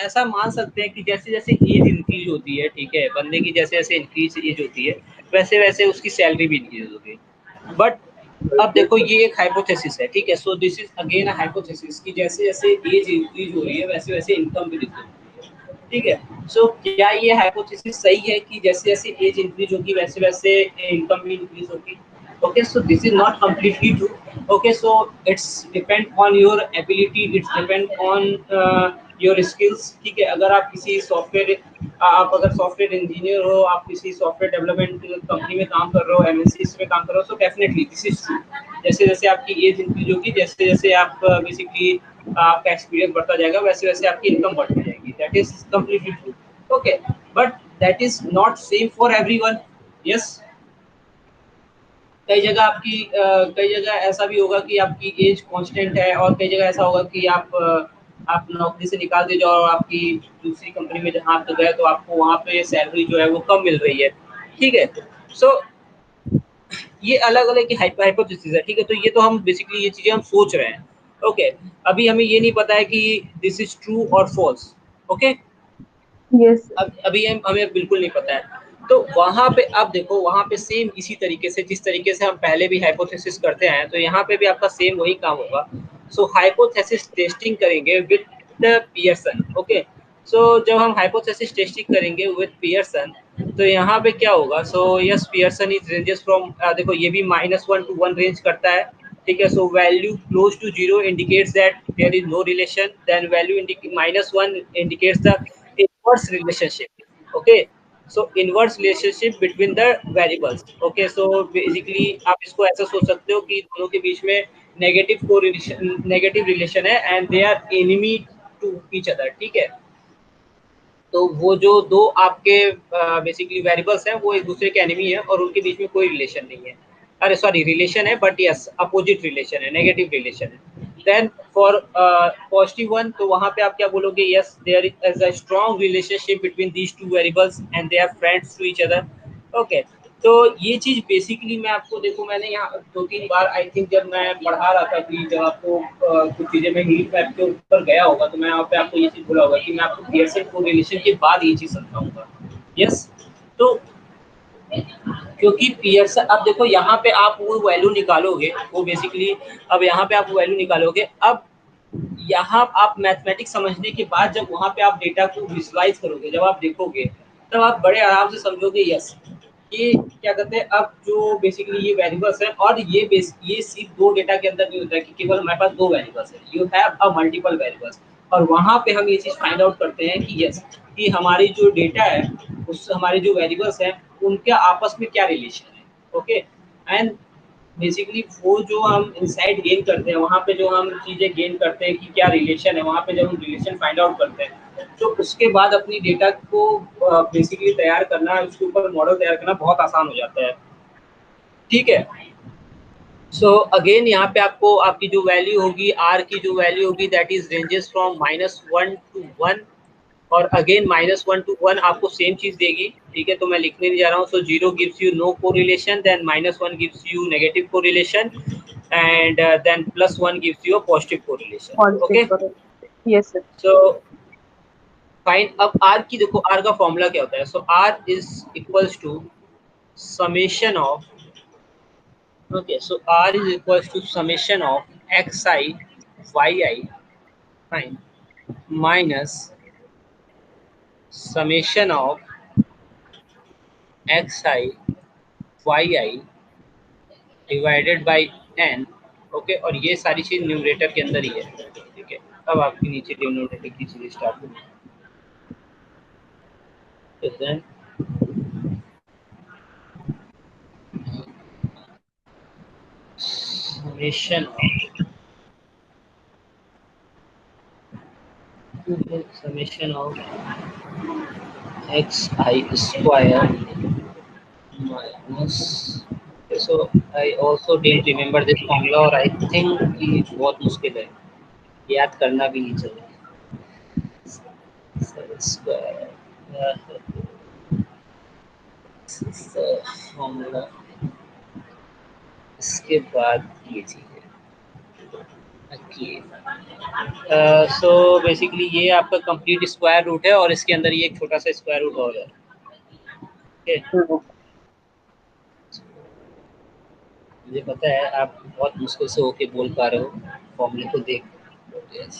ऐसा मान सकते हैं कि जैसे जैसे एज इंक्रीज होती है, ठीक है, बंदे की जैसे जैसे इंक्रीज एज होती है वैसे वैसे उसकी सैलरी भी इंक्रीज होती है. बट अब देखो ये एक हाइपोथेसिस है, ठीक है। So this is again a hypothesis कि जैसे जैसे एज इंक्रीज हो रही है वैसे वैसे इनकम भी डिक्रीज हो रही है, ठीक है। सो क्या ये हाइपोथेसिस सही है कि जैसे जैसे एज इंक्रीज होगी वैसे वैसे इनकम भी इंक्रीज होगी? Okay, so this is not completely true. Okay, so it's depend on your ability, it's depend on your skills, ठीक है। अगर आप किसी सॉफ्टवेयर, आप अगर सॉफ्टवेयर इंजीनियर हो, आप किसी सॉफ्टवेयर डेवलपमेंट कंपनी में काम कर रहे हो, एमएनसीज में काम कर रहे हो, so definitely this is true. जैसे जैसे आपकी एज इंक्रीज होगी, जैसे जैसे आप बेसिकली आपका एक्सपीरियंस बढ़ता जाएगा, वैसे वैसे आपकी इनकम बढ़ती जाएगी। That is completely true. Okay, but that is not same for everyone. Yes, कई जगह ऐसा भी होगा कि आपकी एज कांस्टेंट है, और कई जगह ऐसा होगा कि आप नौकरी से निकाल दिए जाओ और आपकी दूसरी कंपनी में जहाँ आप गए तो आपको वहाँ पे सैलरी जो है वो कम मिल रही है, ठीक है। सो ये अलग अलग की हाइपोथेसिस है, ठीक है। तो ये तो हम बेसिकली ये चीजें हम सोच रहे हैं। ओके, अभी हमें ये नहीं पता है कि दिस इज ट्रू और फॉल्स। Okay, yes. अब अभी हमें बिल्कुल नहीं पता है। तो वहां पे अब देखो, वहां पे सेम इसी तरीके से जिस तरीके से हम पहले भी हाइपोथेसिस करते हैं, तो यहाँ पे भी आपका सेम वही काम होगा। सो हाइपोथेसिस टेस्टिंग करेंगे विद पियर्सन। ओके, सो जब हम हाइपोथेसिस टेस्टिंग करेंगे विद पियर्सन, तो यहाँ पे क्या होगा? So yes, Pearson is ranges from, देखो ये भी -1 to 1 रेंज करता है, ठीक है। So value close to zero indicates that there is no relation, then value -1 indicates the inverse relationship. Okay, so inverse relationship between the variables. Okay, so basically आप इसको ऐसा सोच सकते हो कि दोनों के बीच में नेगेटिव कोरिलेशन, नेगेटिव रिलेशन है, and they are enemy to each other, ठीक है। तो वो जो दो आपके बेसिकली वेरिएबल्स हैं वो एक दूसरे के एनिमी है, और उनके बीच में कोई रिलेशन नहीं है। अरे सॉरी, रिलेशन है बट यस अपोजिट रिलेशन है, नेगेटिव रिलेशन है। देन फॉर पॉजिटिव वन, तो वहाँ पे आप क्या बोलोगे? Yes, there is a strong relationship between these two variables and they are friends to each other. Okay, तो ये चीज़ बेसिकली मैं आपको, देखो मैंने यहाँ 2-3 बार आई थिंक जब मैं पढ़ा रहा था कि जब आपको कुछ चीज़ें मैं हीट मैप के ऊपर गया होगा, तो मैं यहाँ पे आपको ये चीज़ बोला होगा कि मैं आपको पियर्सन कोरिलेशन के बाद ये चीज़ समझाऊंगा। यस, तो क्योंकि पियर्सन, अब देखो यहाँ पे आप वो वैल्यू निकालोगे, वो बेसिकली, अब यहाँ पे आप वो वैल्यू निकालोगे। अब यहाँ आप मैथमेटिक्स समझने के बाद जब वहाँ पे आप डेटा को विजुलाइज करोगे, जब आप देखोगे, तब आप बड़े आराम से समझोगे यस, ये क्या कहते हैं, अब जो बेसिकली ये वेरिएबल्स है, और ये सिर्फ दो डेटा के अंदर नहीं होता है कि केवल हमारे पास दो वेरिएबल्स है, you have a multiple variables. और वहाँ पे हम ये चीज़ फाइंड आउट करते हैं कि यस, कि हमारी जो डेटा है, उस हमारे जो वेरिएबल्स हैं उनके आपस में क्या रिलेशन है। ओके, एंड बेसिकली वो जो हम इनसाइट गेन करते हैं, वहाँ पे जो हम चीज़ें गेन करते हैं कि क्या रिलेशन है, वहाँ पे जब हम रिलेशन फाइंड आउट करते हैं, तो उसके बाद अपनी डेटा को बेसिकली तैयार करना, उसके ऊपर मॉडल तैयार करना बहुत आसान हो जाता है, ठीक है। सो अगेन यहाँ पे आपको आपकी जो वैल्यू होगी, आर की जो वैल्यू होगी, that is ranges from -1 to 1, और अगेन -1 to 1 आपको सेम चीज देगी, ठीक है। तो मैं लिखने नहीं जा रहा हूँ। So 0 gives you no correlation, then -1 gives you negative correlation, and then +1 gives you a positive correlation. Positive okay, करो। Yes sir. So fine. अब आर की देखो, आर का फॉर्मूला क्या होता है? So R is equals to summation of, okay, so r is equals to summation of xi yi, fine, minus summation of xi yi divided by n। Okay, और ये सारी चीज न्यूमरेटर के अंदर ही है, ठीक है। अब आपकी नीचे डिनोमिनेटर की चीजें स्टार्ट होगी, then summation of xi square minus, so I also didn't remember this formula, और I think कि बहुत मुश्किल है, याद करना भी नहीं चाहिए। फॉर्मूला, इसके बाद ये चीज़ है। सो बेसिकली ये आपका कंप्लीट स्क्वायर रूट है, और इसके अंदर ये एक छोटा सा स्क्वायर रूट और है, okay? मुझे पता है आप बहुत मुश्किल से होके बोल पा रहे हो फॉर्मूले को देख। yes.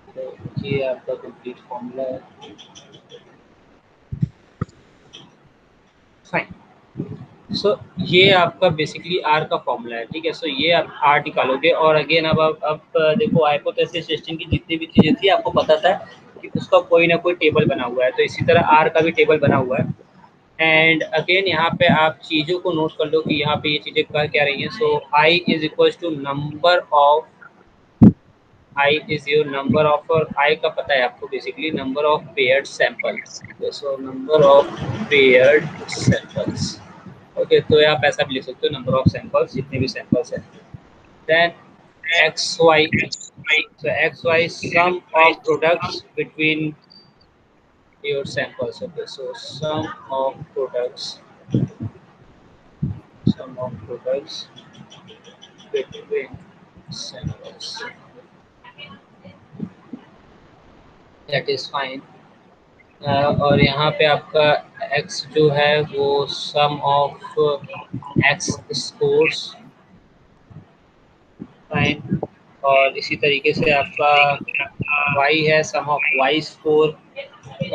तो ये आपका कंप्लीट फॉर्मूला है। फाइन। सो ये आपका बेसिकली आर का फॉर्मूला है, ठीक है। सो ये आप आर निकालोगे और अगेन अब देखो हाइपोथेसिस टेस्टिंग की जितनी भी चीज़ें थी आपको पता था कि उसका कोई ना कोई टेबल बना हुआ है, तो इसी तरह आर का भी टेबल बना हुआ है। एंड अगेन यहाँ पे आप चीज़ों को नोट कर लो कि यहाँ पे ये चीज़ें कर क्या रही हैं। So I is equal to number of, I is your number of, और आई का पता है आपको basically number of paired samples. So number of paired samples, okay. तो आप ऐसा भी लिख सकते हो नंबर ऑफ सैंपल्स, जितने भी सैंपल्स हैं। Then X Y, so xy sum of products between your samples, okay। So sum of products between samples, that is fine। और यहाँ पे आपका x जो है वो sum of x scores, fine. और इसी तरीके से आपका y है sum of y score,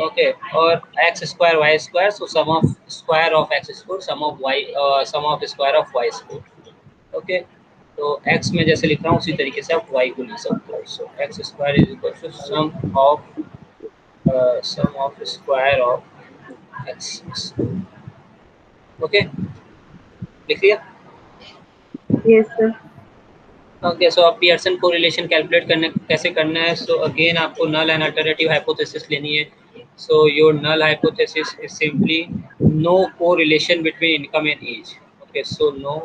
okay. और X square Y square, so sum of square of X score, sum of Y, sum of square of Y score, okay. तो X में जैसे लिख रहा हूँ उसी तरीके से आप वाई को लिख सकते हो। So X square is equal to sum of square of X, okay. लिख लिया? Yes sir. ओके। सो अब पियर्सन कोरिलेशन कैलकुलेट करने कैसे करना है। सो अगेन आपको नल एंड अल्टरनेटिव हाइपोथेसिस लेनी है। So your null hypothesis is simply no correlation between income and age, okay. So no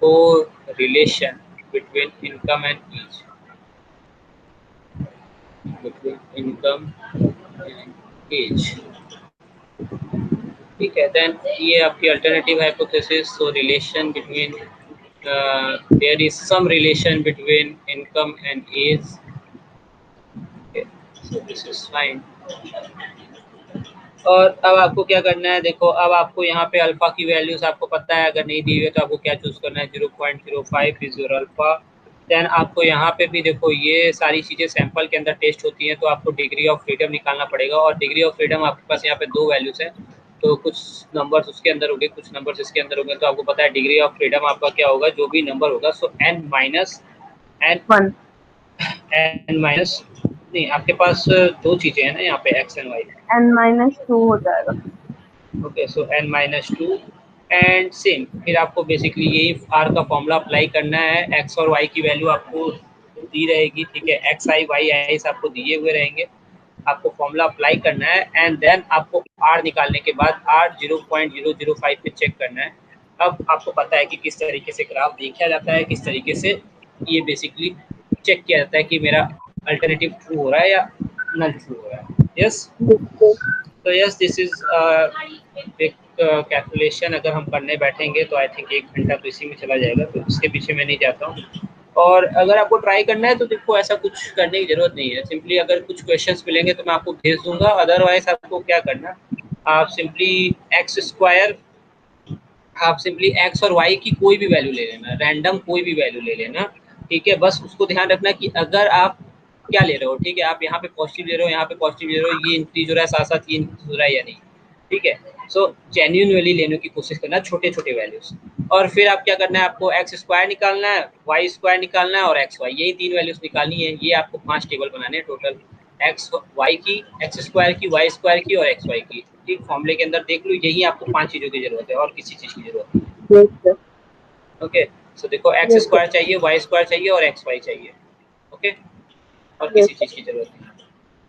correlation between income and age, between income and age, ठीक है। Then ये आपकी alternative hypothesis, so relation between, there is some relation between income and age, okay, so this is fine। और अब आपको क्या करना है, देखो अब आपको यहाँ पे अल्फा की वैल्यूज आपको पता है, अगर नहीं दी हुई है तो आपको क्या चूज करना है, 0.05 इज योर अल्फा। देन आपको यहाँ पे भी देखो ये सारी चीज़ें सैंपल के अंदर टेस्ट होती हैं, तो आपको डिग्री ऑफ फ्रीडम निकालना पड़ेगा। और डिग्री ऑफ फ्रीडम आपके पास यहाँ पे दो वैल्यूज हैं, तो कुछ नंबर्स उसके अंदर होंगे, कुछ नंबर्स इसके अंदर होंगे। तो आपको पता है डिग्री ऑफ फ्रीडम आपका क्या होगा, जो भी नंबर होगा, so n minus N, 1। N minus, नहीं आपके पास दो चीज़ें हैं ना यहाँ पे, x एंड y। n-2 हो जाएगा। Okay. So n minus 2 and same, फिर आपको बेसिकली यही आर का फॉर्मूला अप्लाई करना है। x और y की वैल्यू आपको दी रहेगी, ठीक है। एक्स आई वाई आई आपको दिए हुए रहेंगे, आपको फॉर्मूला अप्लाई करना है। एंड देन आपको आर निकालने के बाद आर 0.005 पे चेक करना है। अब आपको पता है कि किस तरीके से ग्राफ देखा जाता है, किस तरीके से ये बेसिकली चेक किया जाता है कि मेरा अल्टरनेटिव ट्रू हो रहा है या नल ट्रू हो रहा है। यस, तो यस दिस इज एक कैलकुलेशन अगर हम करने बैठेंगे तो आई थिंक 1 घंटा तो इसी में चला जाएगा, तो इसके पीछे मैं नहीं जाता हूँ। और अगर आपको ट्राई करना है तो देखो ऐसा कुछ करने की ज़रूरत नहीं है, सिंपली अगर कुछ क्वेश्चंस मिलेंगे तो मैं आपको भेज दूंगा। अदरवाइज आपको क्या करना, आप सिंपली एक्स स्क्वायर, आप सिंपली एक्स और वाई की कोई भी वैल्यू ले लेना, रैंडम कोई भी वैल्यू ले लेना, ठीक है। बस उसको ध्यान रखना कि अगर आप क्या ले रहे हो, ठीक है, आप यहाँ पे पॉजिटिव ले रहे हो, यहाँ पे पॉजिटिव ले रहे हो, ये इंक्रीज हो रहा है साथ साथ ये इंक्रीज हो रहा है या नहीं, ठीक है। सो जेन्युइन वैल्यू लेने की कोशिश करना, छोटे छोटे वैल्यूज। और फिर आप क्या करना है, आपको एक्स स्क्वायर निकालना है, वाई स्क्वायर निकालना है और एक्स वाई, यही 3 वैल्यूज निकालनी है। ये आपको 5 टेबल बनाने हैं टोटल, एक्स वाई की, एक्स स्क्वायर की, वाई स्क्वायर की और एक्स वाई की, ठीक। फॉर्मूले के अंदर देख लो, यही आपको 5 चीज़ों की जरूरत है और किसी चीज़ की जरूरत नहीं। Yes sir. ओके। सो देखो एक्स यस सर। स्क्वायर चाहिए, वाई स्क्वायर चाहिए और एक्स वाई चाहिए, ओके। और यस किसी सर। चीज़ की जरूरत नहीं,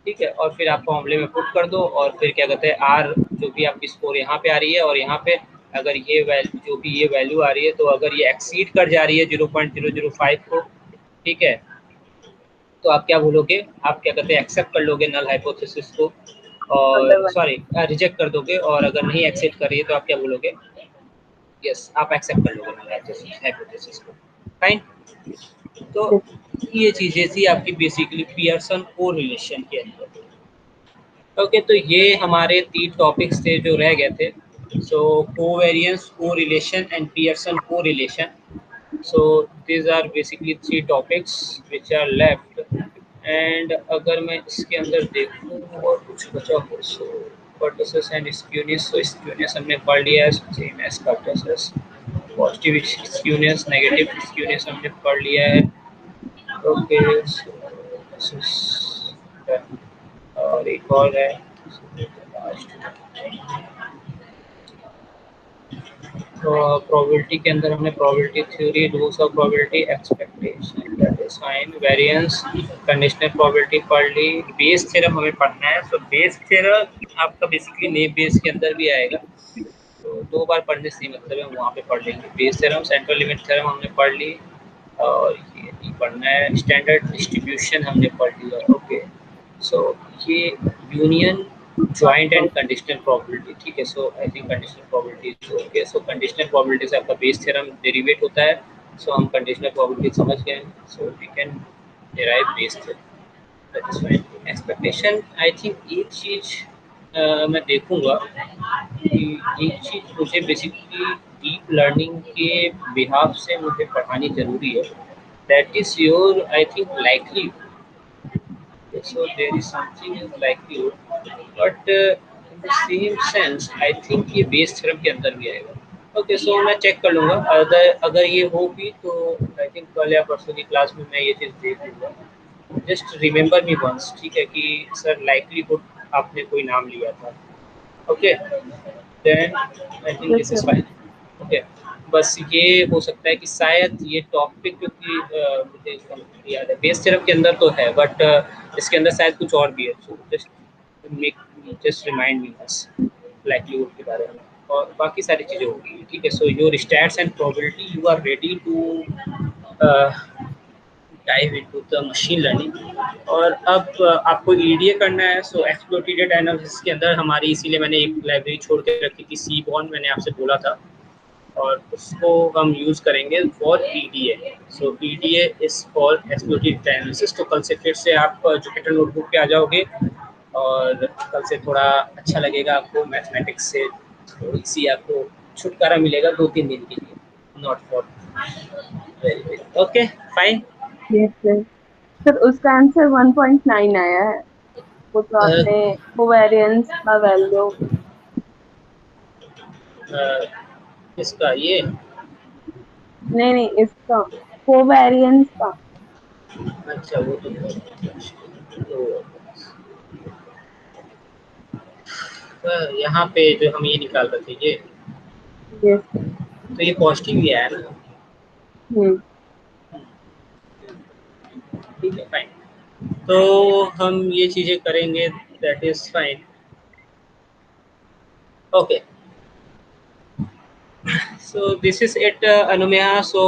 ठीक है। और फिर आप फॉर्मूले में पुट कर दो और फिर क्या कहते हैं, आर जो भी आपकी स्कोर यहाँ पे आ रही है और यहाँ पे अगर ये वैल्यू, जो भी ये वैल्यू आ रही है, तो अगर ये एक्सीड कर जा रही है 0.005 को, ठीक है, तो आप क्या बोलोगे, आप क्या कहते हैं, एक्सेप्ट कर लोगे नल हाइपोथेसिस को, और अदरवाइज सॉरी रिजेक्ट कर दोगे। और अगर नहीं एक्सेप्ट कर रही है तो आप क्या बोलोगे, यस आप एक्सेप्ट कर लोगे नल हाइपोथेसिस को, फाइन। तो ये चीज़ें थी आपकी बेसिकली पियर्सन को रिलेशन के अंदर। ओके, तो ये हमारे 3 टॉपिक्स थे जो रह गए थे। सो कोवेरिएंस, को रिलेशन एंड पियर्सन को relation. So these are basically 3 topics which are left. And अगर मैं इसके अंदर देखूँ और कुछ बचा हो, so कर्टोसिस एंड स्क्यूनेस। तो स्क्यूनेस हमने पढ़ लिया है, same as kurtosis. Positive skewness, negative skewness हमने पढ़ लिया है। ओके, और एक और है तो प्रोबेबिलिटी के अंदर हमने probability theory, rules of probability, expectation, that is fine, variance, conditional probability पढ़ ली। बेस थ्योरम हमें पढ़ना है। तो बेस थ्योरम आपका बेसिकली नेम बेस के अंदर भी आएगा, तो 2 बार पढ़ने से मतलब है, वहाँ पे पढ़ लेंगे। Bayes theorem, central limit theorem हमने पढ़ ली, और ये नहीं पढ़ना है। स्टैंडर्ड डिस्ट्रीब्यूशन हमने पढ़ लिया। ओके, सो ये union, joint and conditional probability, ठीक है। So I think conditional probability okay. So conditional probability से आपका बेस थ्योरम डेरिवेट होता है। सो हम कंडीशनल प्रोबेबिलिटी समझ गए, so we can derive Bayes theorem, that is fine. Expectation, I think एक चीज़ मैं देखूंगा कि एक चीज़ मुझे बेसिकली डीप लर्निंग के बिहाफ से मुझे पढ़ानी ज़रूरी है, that is your I think likely. So there is something is likelihood, but in the same sense, I think ये बेस थ्योरम के अंदर भी आएगा। ओके, सो मैं चेक कर लूँगा, अगर ये हो भी तो आई थिंक कल या परसों की क्लास में मैं ये चीज़ देख लूँगा। जस्ट रिमेंबर मी वंस, ठीक है, कि सर लाइकलीहुड आपने कोई नाम लिया था। Okay, then I think this is fine. Okay, बस ये हो सकता है कि शायद ये टॉपिक, क्योंकि मुझे इसका याद है बेस थ्योरम के अंदर तो है, बट इसके अंदर शायद कुछ और भी है। सो जस्ट रिमाइंड मी बस लाइकलीहुड के बारे में, और बाकी सारी चीज़ें होगी, ठीक है। So your stats and probability, you are ready to dive into the machine learning. और अब आपको ईडीए करना है। सो एक्सप्लोरेटेड एनालिसिस के अंदर हमारी, इसीलिए मैंने एक लाइब्रेरी छोड़ के रखी थी, सीबॉर्न, मैंने आपसे बोला था, और उसको हम यूज़ करेंगे for EDA. So EDA is for exploratory analysis. तो कल से फिर से आप जुपिटर नोटबुक पे आ जाओगे, और कल से थोड़ा अच्छा लगेगा आपको, मैथमेटिक्स से थोड़ी सी आपको छुटकारा मिलेगा 2-3 दिन के लिए, not for very very. Okay, fine. Yes sir. Sir उसका आंसर 1.9 आया है। वो तो आपने कोवेरिएंस का वैल्यू। इसका ये, नहीं नहीं, इसका कोवेरिएंस का। अच्छा वो तो यहाँ पे जो हम ये निकाल रहे थे ये, यस। तो ये पॉजिटिव ही है ना, ठीक है, फाइन। तो हम ये चीज़ें करेंगे, that is fine. Okay, so this is it Anumeya. So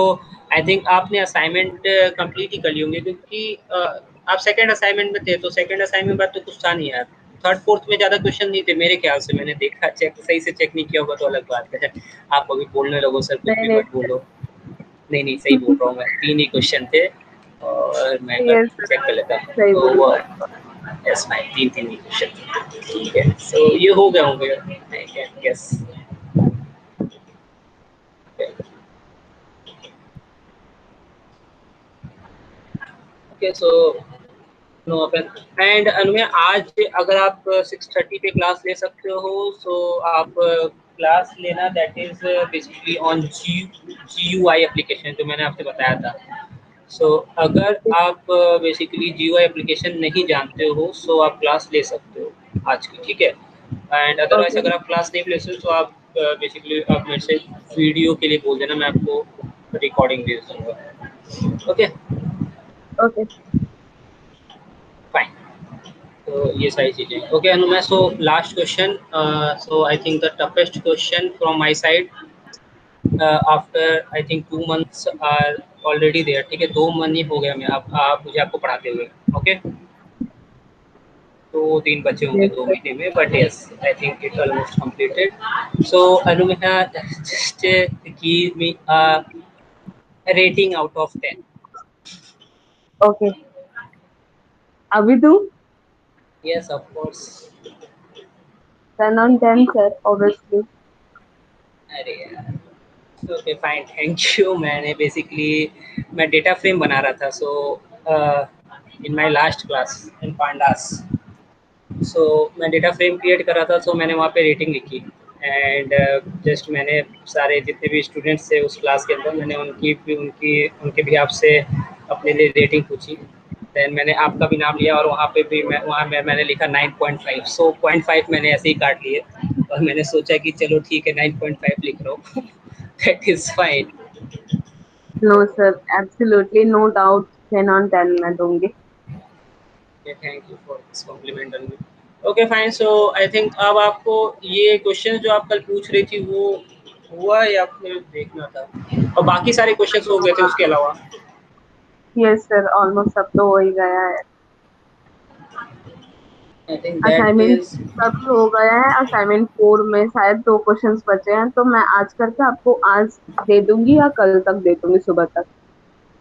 I think आपने असाइनमेंट कंप्लीट ही कर ली होंगे, क्योंकि आप सेकंड असाइनमेंट में थे, तो सेकंड असाइनमेंट बाद तो कुछ था नहीं यार। थर्ड फोर्थ में ज़्यादा क्वेश्चन नहीं थे मेरे ख्याल से, मैंने देखा, चेक सही से चेक नहीं किया होगा तो अलग बात है। आप अभी बोलने लगो सर कुछ नहीं भी नहीं मत बोलो। नहीं नहीं, सही बोल रहा हूँ मैं, 3 ही क्वेश्चन थे, और मैं यस सर, चेक कर लेता सही तो बोल वो रहे हैं। यस फाइन, 3 ही क्वेश्चन थे, ठीक है। सो ये हो गए होंगे, I can guess. Okay, so no open. And अनुमेय, आज अगर आप 6:30 पे क्लास ले सकते हो, सो आप क्लास लेना, that is basically on GUI application, जो मैंने आपसे बताया था। सो अगर आप बेसिकली GUI एप्लीकेशन नहीं जानते हो, सो आप क्लास ले सकते हो आज की, ठीक है। एंड अदरवाइज ओके अगर आप क्लास नहीं ले सकते तो आप बेसिकली आप मेरे से वीडियो के लिए बोल देना, मैं आपको रिकॉर्डिंग भेज दूँगा। Okay, okay. फाइन। तो ये सारी चीज़ें ओके अनुमेय। So last question, so I think the toughest question from my side, after I think 2 months are already there, ठीक है, 2 महीने हो गए हमें, आप मुझे आपको पढ़ाते हुए। ओके, 2-3 बचे होंगे यस 2 सर। महीने में, but yes I think it almost completed. So Anumeya, just give me a rating out of 10। Okay, अभी तू yes of course. 10 on 10 sir, obviously. अरे यार, ओके फाइन, थैंक यू। मैंने बेसिकली मैं डेटा फ्रेम बना रहा था, so in my last class in pandas, so मैं डेटा फ्रेम क्रिएट कर रहा था, सो मैंने वहाँ पे रेटिंग लिखी। एंड जस्ट मैंने सारे जितने भी स्टूडेंट्स थे उस क्लास के अंदर, मैंने उनके भी आपसे अपने लिए रेटिंग पूछी। देन मैंने आपका भी नाम लिया और वहाँ पे भी मैंने लिखा 9.5, सो 0.5 मैंने ऐसे ही काट लिए। और मैंने सोचा कि चलो ठीक है 9.5 लिख रहा हूँ, that is fine. No sir, absolutely no doubt, 10 on 10 मैं दूंगी। Thank you for this compliment on me. Okay fine, so I think अब आपको ये क्वेश्चन जो आप कल पूछ रही थी वो हुआ या फिर देखना था, और बाकी सारे क्वेश्चंस हो गए थे उसके अलावा? यस सर, ऑलमोस्ट सब तो हो ही गया है। I think that assignment is सभी हो गया है। असाइनमेंट 4 में शायद 2 क्वेश्चंस बचे हैं, तो मैं आज करके आपको आज दे दूंगी या कल तक दे दूंगी, सुबह तक।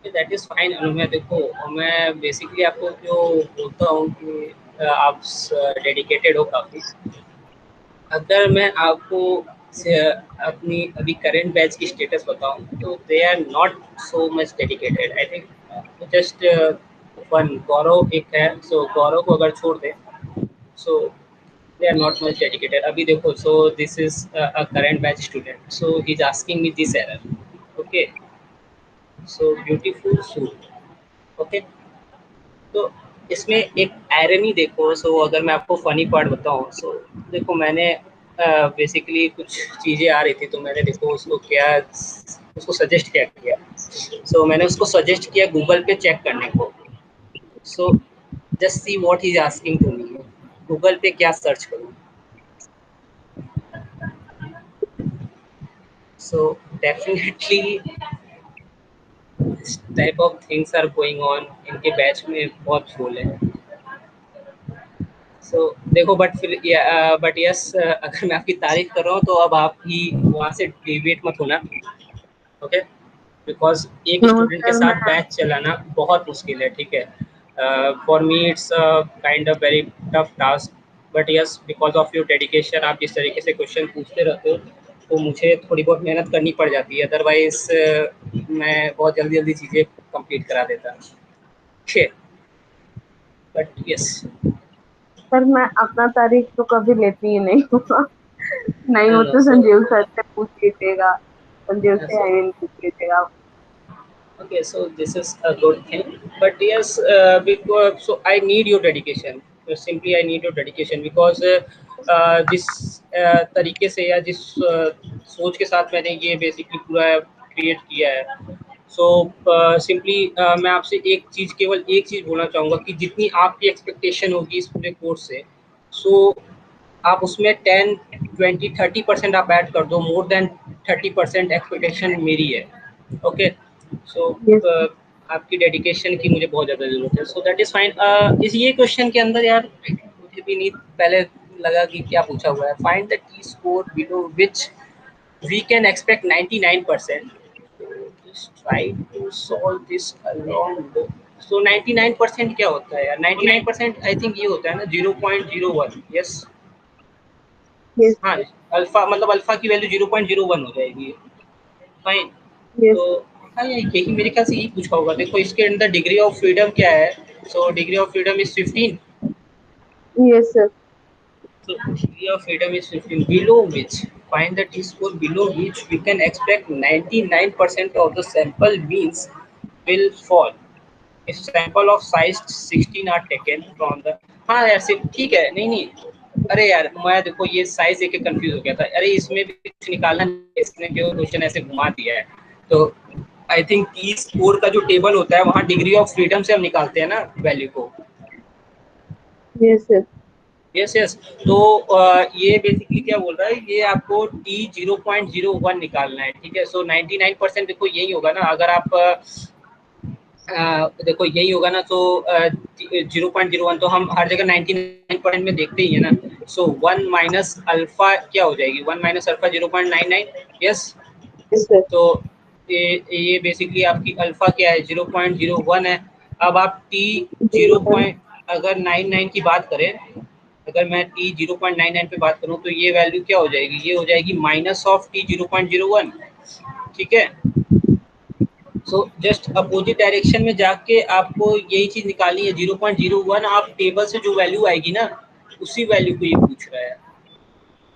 दैट इज फाइन अनुमेय। देखो, मैं बेसिकली आपको जो बोलता हूँ कि आप डेडिकेटेड हो काफ़ी। अगर मैं आपको अपनी अभी करंट बैच की स्टेटस बताऊं तो they are not so much dedicated, I think. Just one Gaurav एक है, सो गौरव को अगर छोड़ दें, so they are not much dedicated. अभी देखो, so this is a current batch student, so he is asking me this error. Okay, so beautiful suit. Okay, तो इसमें एक आयरनी देखो। सो अगर मैं आपको फनी पार्ट बताऊं, सो देखो मैंने बेसिकली कुछ चीज़ें आ रही थी, तो मैंने देखो उसको सजेस्ट क्या किया। सो मैंने उसको सजेस्ट किया गूगल पे चेक करने को। So just see what he is asking to me, Google पे क्या सर्च करूँ। So definitely type of things are going on इनके बैच में, बहुत फूल है। सो देखो, बट यस, अगर मैं आपकी तारीफ कर रहा हूँ तो अब आप ही वहाँ से डिबेट मत होना। ओके, बिकॉज एक नो स्टूडेंट के सर, साथ मैं बैच चलाना बहुत मुश्किल है, ठीक है। For me it's kind of very tough task, but yes because of your dedication, आप जिस तरीके से क्वेश्चन पूछते रहते हो तो मुझे थोड़ी बहुत मेहनत करनी पड़ जाती है, अदरवाइज मैं बहुत जल्दी जल्दी चीज़ें कंप्लीट करा देता। Okay, but yes. सर, मैं अपना तारीख तो कभी लेती ही नहीं हूँ। नहीं हो तो सो संजीव सर से पूछ लीजिएगा, संजीव से सो आई मीन पूछ लीजिएगा। Okay, so this is a good thing, but yes, because so I need your dedication. So simply, I need your dedication because जिस तरीके से या जिस सोच के साथ मैंने ये बेसिकली पूरा क्रिएट किया है, सो सिंपली मैं आपसे केवल एक चीज़ बोलना चाहूँगा कि जितनी आपकी एक्सपेक्टेशन होगी इस पूरे कोर्स से, सो आप उसमें 10, 20, 30% आप ऐड कर दो, मोर देन 30% एक्सपेक्टेशन मेरी है। ओके, सो यस आपकी डेडिकेशन की मुझे बहुत ज़्यादा ज़रूरत है, सो दैट इज़ फाइन। इस ये क्वेश्चन के अंदर यार मुझे भी नहीं पहले लगा कि क्या पूछा हुआ है। Find the T score below which we can expect 99%। Just try to solve this along the, so 99% क्या होता है यार? 99% आई थिंक ये होता है ना 0.01। यस, यस हाँ, अल्फा मतलब अल्फा की वैल्यू 0.01 हो जाएगी। फाइन, यस तो हाँ, यही मेरे ख्याल से यही पूछा होगा। देखो इसके अंदर डिग्री ऑफ फ्रीडम क्या है, so degree of freedom is 15। Yes sir. So degree of freedom is 15. Below which, find the T score below which we can expect 99% of the sample means will fall. If sample of size 16 are taken from the, हाँ यार सिर्फ ठीक है, नहीं नहीं, अरे यार मैं देखो ये साइज एक कंफ्यूज हो गया था। अरे इसमें भी कुछ निकालना नहीं, इसने जो क्वेश्चन ऐसे घुमा दिया है, तो आई थिंक टी स्कोर का जो टेबल होता है वहाँ डिग्री ऑफ फ्रीडम से हम निकालते हैं ना वैल्यू को। Yes sir. यस यस, तो ये बेसिकली क्या बोल रहा है, ये आपको टी 0.01 निकालना है, ठीक है। सो 99% देखो यही होगा ना, अगर आप देखो यही होगा ना, तो 0.01 तो हम हर जगह 99% में देखते ही है ना। सो 1 माइनस अल्फा क्या हो जाएगी, 1 minus alpha 0.99। Yes, yes sir. तो ये बेसिकली आपकी अल्फा क्या है, 0.01 है। अब आप टी 0.99 की बात करें, अगर मैं टी 0.99 पे बात करूं तो ये वैल्यू क्या हो जाएगी, ये हो जाएगी माइनस ऑफ टी 0.01। ठीक है, सो जस्ट अपोजिट डायरेक्शन में जाके आपको यही चीज निकालनी है 0.01। आप टेबल से जो वैल्यू आएगी ना उसी वैल्यू को ये पूछ रहा है।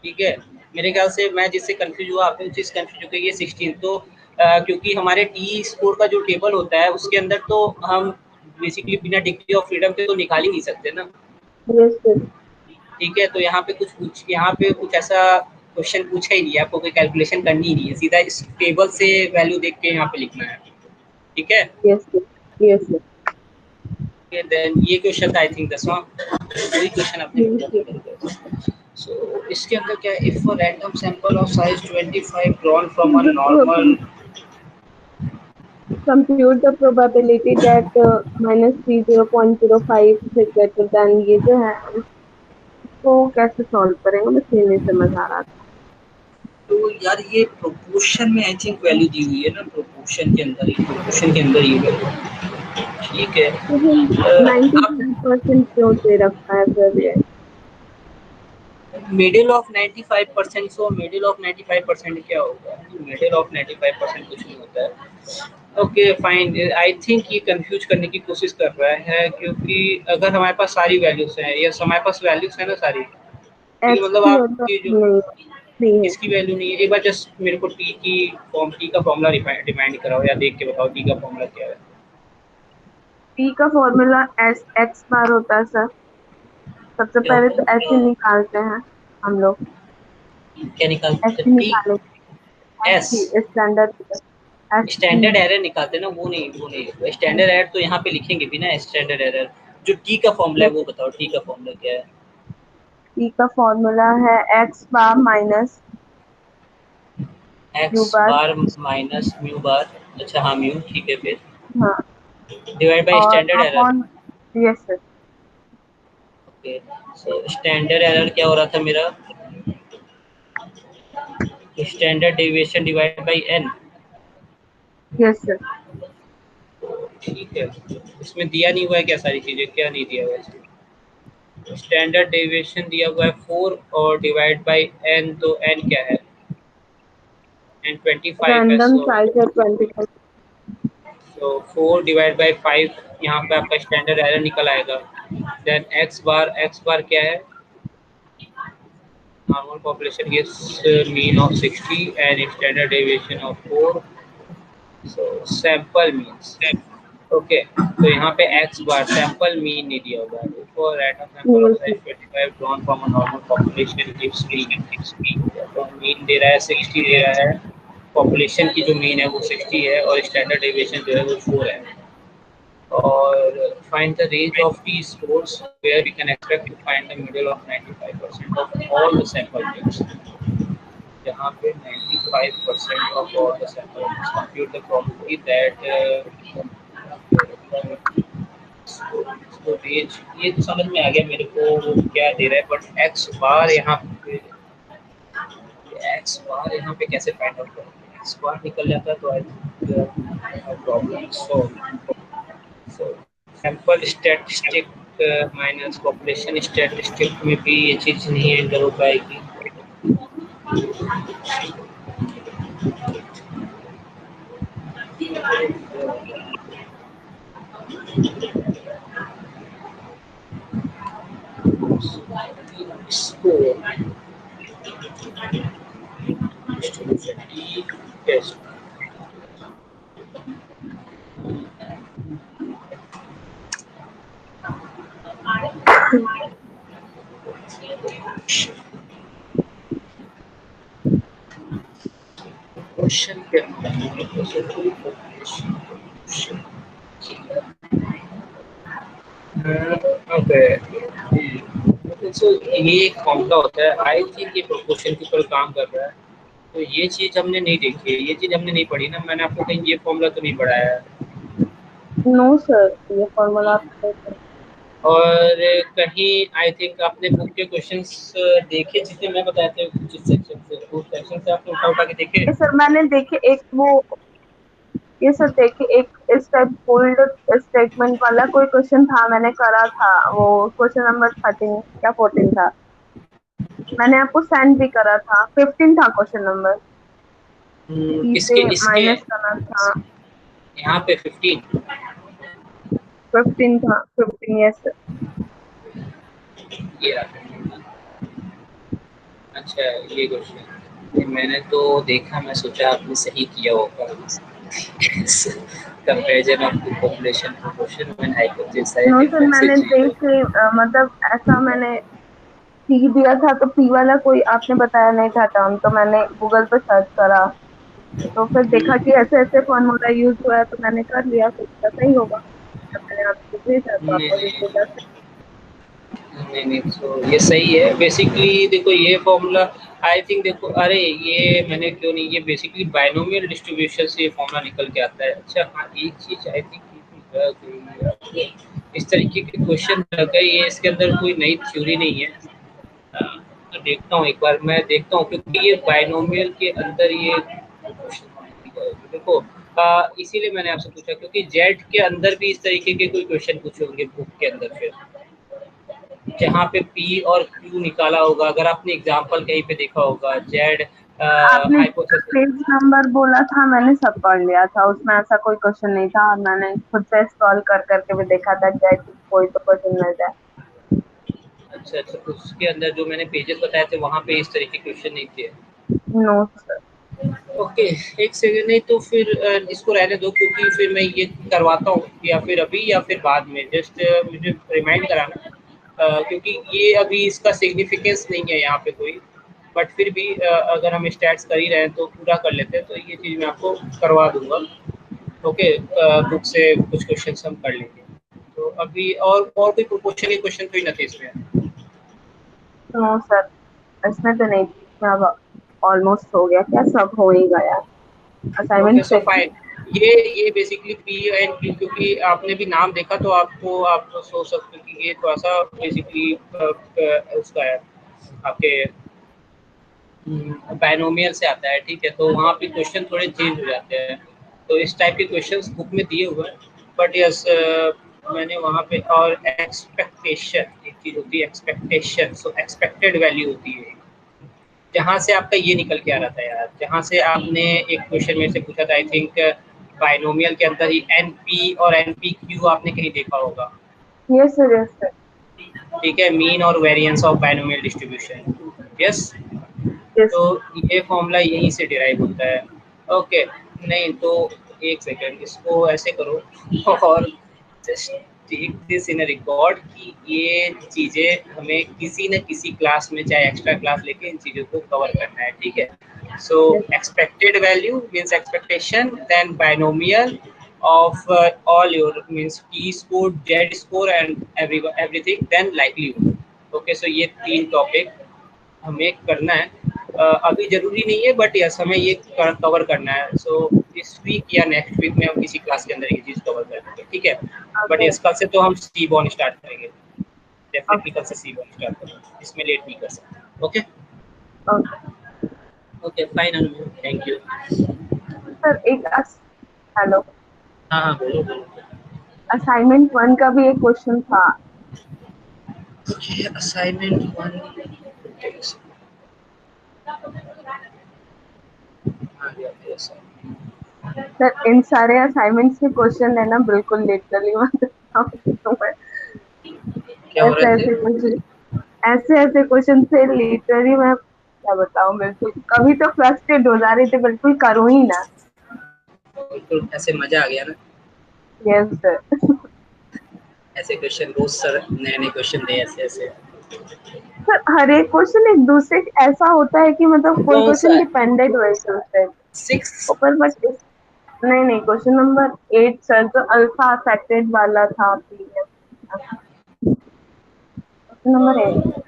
ठीक है, मेरे ख्याल से मैं जिससे कंफ्यूज हुआ आप चीज कंफ्यूज हो गई है 16। तो क्योंकि हमारे टी स्कोर का जो टेबल होता है उसके अंदर तो हम बेसिकली बिना डिग्री ऑफ फ्रीडम के तो निकाल ही नहीं सकते ना। Yes sir. ठीक है, तो यहाँ पे कुछ ऐसा क्वेश्चन पूछा ही नहीं है, आपको कोई कैलकुलेशन करनी ही नहीं है, सीधा इस टेबल से वैल्यू देख के यहाँ पे लिखना है। ठीक है, yes sir. Yes sir. Then ये क्वेश्चन आई थिंक 10वां, वही क्वेश्चन आपने पूछा था मेरे को। सो इसके अंदर क्या है, if a random sample of size 25 drawn from a normal compute the probability that -3 0.05 से ग्रेटर देन, ये जो है इसको कैसे सॉल्व करेंगे, मुझे नहीं समझ आ रहा था। तो यार ये प्रोपोर्शन में आई थिंक वैल्यू दी हुई है ना, प्रोपोर्शन के अंदर ये वैल्यू। ठीक है, आप 95% क्यों दे रखा है सर ये? Middle of 95%, so middle of 95% क्या होगा, मिडिल ऑफ 95% कुछ नहीं होता है। ओके फाइन, आई थिंक ये कंफ्यूज करने की कोशिश कर रहा है, क्योंकि अगर हमारे पास सारी वैल्यूज हैं, या हमारे पास वैल्यूज है ना सारी, ठीक है, एक्स मतलब की है तो आपकी जो नहीं, नहीं है। इसकी वैल्यू नहीं है, एक बार जस्ट मेरे को टी का फॉर्मूला रिमाइंड कराओ या देख के बताओ टी का फॉर्मूला क्या है। पी का फॉर्मूला एस एक्स बार होता है सर। सबसे क्या पहले होता तो एच ही है, निकालते हैं हम लोग। क्या एच निकालते ही हैं, टी निकालेंगे। एच एस ही स्टैंडर्ड। एच ही। स्टैंडर्ड एरर निकालते हैं ना, वो नहीं स्टैंडर्ड एरर तो यहाँ पे लिखेंगे भी ना स्टैंडर्ड एरर। जो टी का फॉर्मूला है वो बताओ, टी का फॉर्मूला क्या है। पी का फॉर्मूला है X bar minus X U bar. Bar minus mu bar, अच्छा हाँ म्यू, ठीक है, फिर हाँ। डिवाइड बाय और standard error. Upon. Yes sir. Okay, so standard error क्या हो रहा था मेरा, standard deviation divide by N. Yes sir. ठीक है, इसमें दिया नहीं हुआ है क्या सारी चीजें, क्या नहीं दिया हुआ है इसमें। स्टैंडर्ड डेविएशन दिया हुआ है 4 और डिवाइड बाय एन, तो एन क्या है, एन 25 है। रैंडम सो साइज है 25। 4 डिवाइड बाई 5, यहाँ पे आपका स्टैंडर्ड एरर निकल आएगा। देन एक्स बार क्या है, normal population gives mean of 60 and standard deviation of 4, so sample means. Okay, तो यहाँ पे एक्स बार सैंपल मीन नहीं दिया हुआ है, for random sample of yes size sir. 25 drawn from a normal population gives mean. तो मीन दे रहा है 60 दे रहा है, पॉपुलेशन की जो मीन है वो 60 है और स्टैंडर्ड डेविएशन जो है वो 4 है। और find the range of t scores where we can expect to find the middle of 95% of all the sample mix, जहाँ पे 95% of all the sample mix, compute the probability that तो range ये तो समझ में आ गया मेरे को वो क्या दे रहा है, बट एक्स बार यहाँ पे कैसे फाइंड आउट करेंगे, एक्स बार निकल जाता है तो I problem so sample statistic minus population statistic में भी ये चीज़ नहीं एंटर हो पाएगी। इसको टेस्ट क्वेश्चन क्या ओके, सो ये एक फॉर्मूला होता है, आई थिंक ये प्रोपोर्शन के ऊपर काम कर रहा है। तो ये चीज़ हमने नहीं देखी है, ये चीज़ हमने नहीं पढ़ी ना, मैंने आपको कहीं ये फॉर्मूला तो नहीं पढ़ाया है। नो सर, ये फॉर्मूला आप। और कहीं आई थिंक आपने बुक के क्वेश्चंस देखे जितने मैं बताया थे, जिस सेक्शन से उस सेक्शन से आपने उठा उठा के देखे। सर मैंने देखे एक वो ये सर देखिए, एक इस टाइप बोल्ड स्टेटमेंट वाला कोई क्वेश्चन था, मैंने करा था, वो क्वेश्चन नंबर 13 या 14 था, मैंने आपको सेंड भी करा था। 15 था क्वेश्चन नंबर, ई किसके से इसके माइनस करना था। यहाँ पे 15? 15 था, 15, यस सर। ये रहा। अच्छा, ये क्वेश्चन मैंने तो देखा, मैं सोचा आपने सही किया होगा। Comparison of the population proportion when hypothesize no sir, मैंने डिफरेंसेस। देख के मतलब ऐसा मैंने पी दिया था, तो पी वाला कोई आपने बताया नहीं था टर्म, तो मैंने गूगल पे सर्च करा, तो फिर देखा कि ऐसे ऐसे फॉर्मूला यूज हुआ है, तो मैंने कर लिया, सोचा सही होगा, तो मैंने आपको भेजा, तो नहीं आपको नहीं रिपोर्ट। नहीं नहीं, तो ये सही है बेसिकली। देखो ये फॉर्मूला, आई थिंक, देखो, अरे ये मैंने क्यों नहीं, ये बेसिकली बाइनोमियल डिस्ट्रीब्यूशन से ये फॉर्मूला निकल के आता है। अच्छा हाँ, एक चीज आई थिंक इस तरीके के क्वेश्चन रह गए, ये इसके अंदर कोई नई थ्योरी नहीं है। तो देखता हूँ, एक बार मैं देखता हूँ, क्योंकि ये बाइनोमियल के अंदर ये देखो, इसीलिए मैंने आपसे पूछा, क्योंकि जेड के अंदर भी इस तरीके के कोई क्वेश्चन पूछे होंगे बुक के अंदर, फिर जहाँ पे पी और क्यू निकाला होगा, अगर आपने एग्जाम्पल कहीं पे देखा होगा, जेड आपने हाइपोथेसिस। पेज नंबर बोला था, मैंने सब पढ़ लिया था, उसमें ऐसा कोई क्वेश्चन नहीं था, और मैंने खुद से स्क्रॉल कर करके भी देखा था कि कोई तो क्वेश्चन मिल जाए। अच्छा अच्छा, तो उसके अंदर जो मैंने पेजेस बताए थे वहाँ पे इस तरह के क्वेश्चन नहीं थे। No sir. ओके, एक सेकंड, नहीं तो फिर इसको रहने दो, क्योंकि फिर मैं ये करवाता हूँ, या फिर अभी या फिर बाद में, जस्ट मुझे रिमाइंड कराना, क्योंकि ये अभी इसका सिग्निफिकेंस नहीं है यहाँ पे कोई, बट फिर भी अगर हम स्टार्ट कर ही रहे हैं तो पूरा कर लेते हैं, तो ये चीज़ मैं आपको करवा दूंगा। ओके, बुक से कुछ क्वेश्चन हम कर लेंगे। तो अभी और कोई प्रोपोर्शन के क्वेश्चन तो ही ना थे इसमें? नो सर, इसमें तो नहीं, इसमें अब ऑलमोस्ट हो गया, क्या सब हो ही गया, ओके, असाइनमेंट सो सेट। फाइन। ये बेसिकली पी एंड क्यू, क्योंकि आपने भी नाम देखा तो आप सोच सकते हो कि ये थोड़ा सा बेसिकली उसका है, आपके बाइनोमियल से आता है, ठीक है, तो वहाँ पे क्वेश्चन थोड़े चेंज हो जाते हैं। तो इस टाइप के क्वेश्चंस बुक में दिए हुए हैं, बट यस, मैंने वहाँ पे, और एक्सपेक्टेशन, एक चीज़ होती है एक्सपेक्टेशन, सो एक्सपेक्टेड वैल्यू होती है, जहाँ से आपका ये निकल के आ रहा था यार, जहाँ से आपने एक क्वेश्चन मेरे से पूछा था, आई थिंक बाइनोमियल के अंदर ही एन पी और एन पी क्यू आपने कहीं देखा होगा। यस सर, यस सर, ठीक है, मीन और variance of binomial distribution. Yes, yes. तो ये फॉर्मूला यहीं से डिराइव होता है। ओके, नहीं तो एक सेकेंड, इसको ऐसे करो और just take this in record कि ये चीज़ें हमें किसी न किसी क्लास में, चाहे एक्स्ट्रा क्लास लेके, इन चीज़ों को कवर करना है, ठीक है। So expected value means expectation, then binomial of all your means T score, Z score and everything, then likelihood. Okay, so ये तीन टॉपिक हमें करना है। अभी ज़रूरी नहीं है, बट यस हमें ये कवर करना है। सो इस वीक या नेक्स्ट वीक में हम किसी क्लास के अंदर ये चीज़ कवर कर लेंगे, ठीक है। बट ओके, यस, कल से तो हम सी बॉन स्टार्ट करेंगे, डेफिनेटली ओके, कल से सी बॉन स्टार्ट करेंगे, इसमें लेट नहीं कर सकते। Okay okay okay, fine Anu, thank you. Sir. एक हेलो, हाँ हाँ, बोलो बोलो। असाइनमेंट 1 का भी एक क्वेश्चन था। ओके, असाइनमेंट वन, हाँ यस। सर इन सारे असाइनमेंट्स के क्वेश्चन है ना, बिल्कुल लिटरली मत बताओ। क्या हो ऐसे रहे थे? ऐसे क्वेश्चन, ऐसे ऐसे क्वेश्चन से लिटरली मैं क्या बताऊं, बिल्कुल कभी तो फ्रस्ट्रेट हो जा रही थी, बिल्कुल करूँ ही ना। बिल्कुल, ऐसे मजा आ गया ना। Yes sir. ऐसे क्वेश्चन रोज सर नए नए क्वेश्चन दे, ऐसे ऐसे। सर हर एक क्वेश्चन एक दूसरे ऐसा होता है कि मतलब कोई कौन सा क्वेश्चन है? डिपेंडेंट हुए एक दूसरे सिक्स? ऊपर, बट नहीं नहीं, क्वेश्चन नंबर 8 सर, जो अल्फा अफेक्टेड वाला था, क्वेश्चन नंबर 8।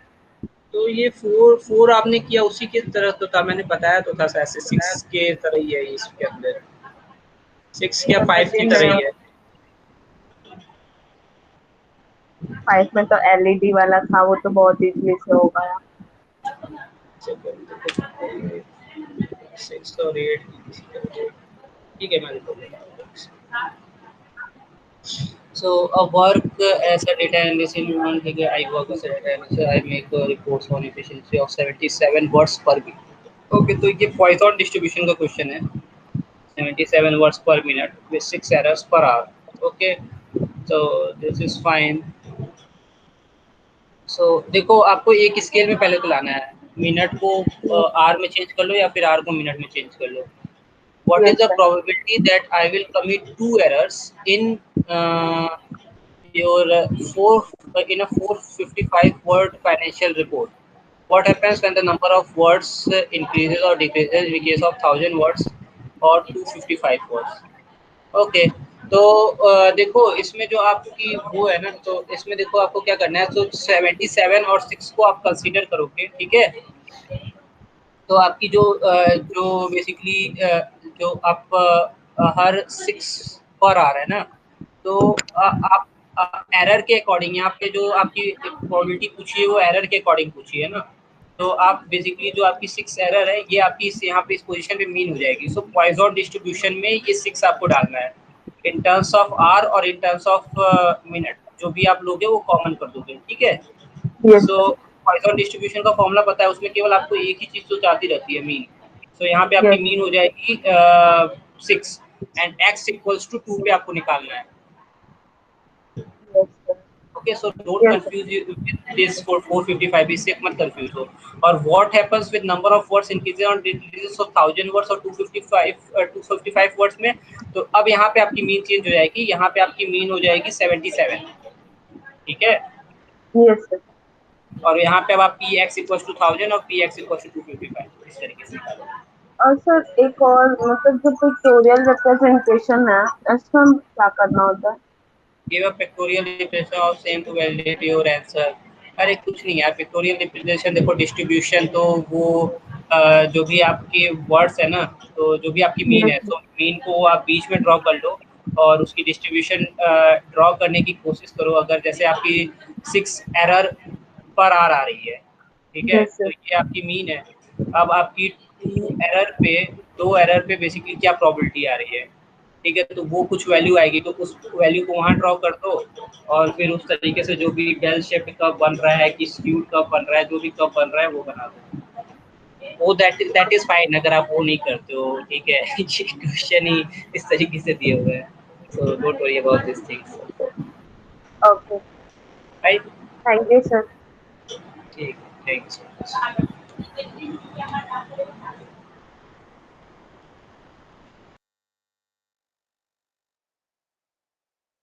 तो ये फोर फोर आपने किया उसी की तरह तो था, मैंने बताया तो था ऐसे सिक्स के तरह ही है इसके अंदर, सिक्स या फाइव की सेकंड तरह है, ही है। 5 में तो एलईडी वाला था, वो तो बहुत इजीली से हो गया। सिक्स और एट, ठीक है, मैं लिख दूंगा। So a work as a data analyst in one figure, I work as a data analyst. I make reports on efficiency of 77 words per minute. Okay, तो ये Python distribution का क्वेश्चन है. 77 words per minute with 6 errors per hour. Okay, so this is fine. So देखो आपको एक scale में पहले तो लाना है. मिनट को आर में चेंज कर लो या फिर आर को मिनट में चेंज कर लो. What is Yes, the sir. probability that I will commit 2 errors in your in a 455 word financial report? What happens when the number of words increases or decreases in case of 1000 words or 255 words? Okay. तो देखो इसमें जो आपकी वो है ना, तो इसमें देखो आपको क्या करना है. तो 77 और 6 को आप कंसीडर करोगे, ठीक है. तो आपकी जो बेसिकली जो आप हर 6 पर आ रहा है ना, तो आप एरर के अकॉर्डिंग यहाँ पे जो आपकी प्रोबेबिलिटी पूछी है वो एरर के अकॉर्डिंग पूछी है ना. तो आप बेसिकली जो आपकी 6 एरर है ये आपकी यहाँ पे इस पोजीशन पे मीन हो जाएगी. सो पॉइजन डिस्ट्रीब्यूशन में ये 6 आपको डालना है इन टर्म्स ऑफ आर और इन टर्म्स ऑफ मिनट. जो भी आप लोगे वो कॉमन कर दोगे, ठीक है. Yes, सो sir. पॉइजन डिस्ट्रीब्यूशन का फॉर्मूला पता है, उसमें केवल आपको एक ही चीज तो चाहती रहती है, मीन. सो यहाँ पे आपकी Yes, मीन हो जाएगी 6 एंड x इक्वल्स टू 2 पे आपको निकालना है. yes, sir. Okay, so don't Yes, sir. confuse you with this for 455. इससे मत confuse हो. और what happens with number of words increases or decreases of 1000 words और 255 words में. तो अब यहाँ पे आपकी मीन चेंज हो जाएगी. यहाँ पे आपकी मीन हो जाएगी 77, ठीक है. Yes, sir. और यहाँ पे अब आप px इक्वल्स टू 1000 और px इक्वल्स टू 255 इस तरीके से. और सर एक और मतलब जो पिक्टोरियल रिप्रेजेंटेशन है, इसमें हम क्या करना होता है? Give a pictorial representation of same to validate your answer. अरे कुछ नहीं यार, पिक्टोरियल रिप्रेजेंटेशन देखो. डिस्ट्रीब्यूशन तो वो जो भी आपके वर्ड्स है ना, तो जो भी आपकी मीन है, Yes, तो मीन को आप बीच में ड्रॉ कर लो और उसकी डिस्ट्रीब्यूशन ड्रॉ करने की कोशिश करो. अगर जैसे आपकी 6 एरर पर आर आ रही है, ठीक है, yes, तो sir. ये आपकी मीन है. अब आपकी 2 एरर पे बेसिकली क्या प्रोबेबिलिटी आ रही है, ठीक है. तो वो कुछ वैल्यू आएगी, तो उस वैल्यू को वहाँ ड्रॉ कर दो और फिर उस तरीके से जो भी बेल शेप कप बन रहा है कि स्क्यूड कप बन रहा है, जो भी कप बन रहा है वो बना दो. वो दैट इज फाइन अगर आप वो नहीं करते हो, ठीक है. ये क्वेश्चन ही इस तरीके से दिए हुए हैं. So don't worry about this things, Okay. Right. Thank you, sir. ठीक, थैंक यू सो मच.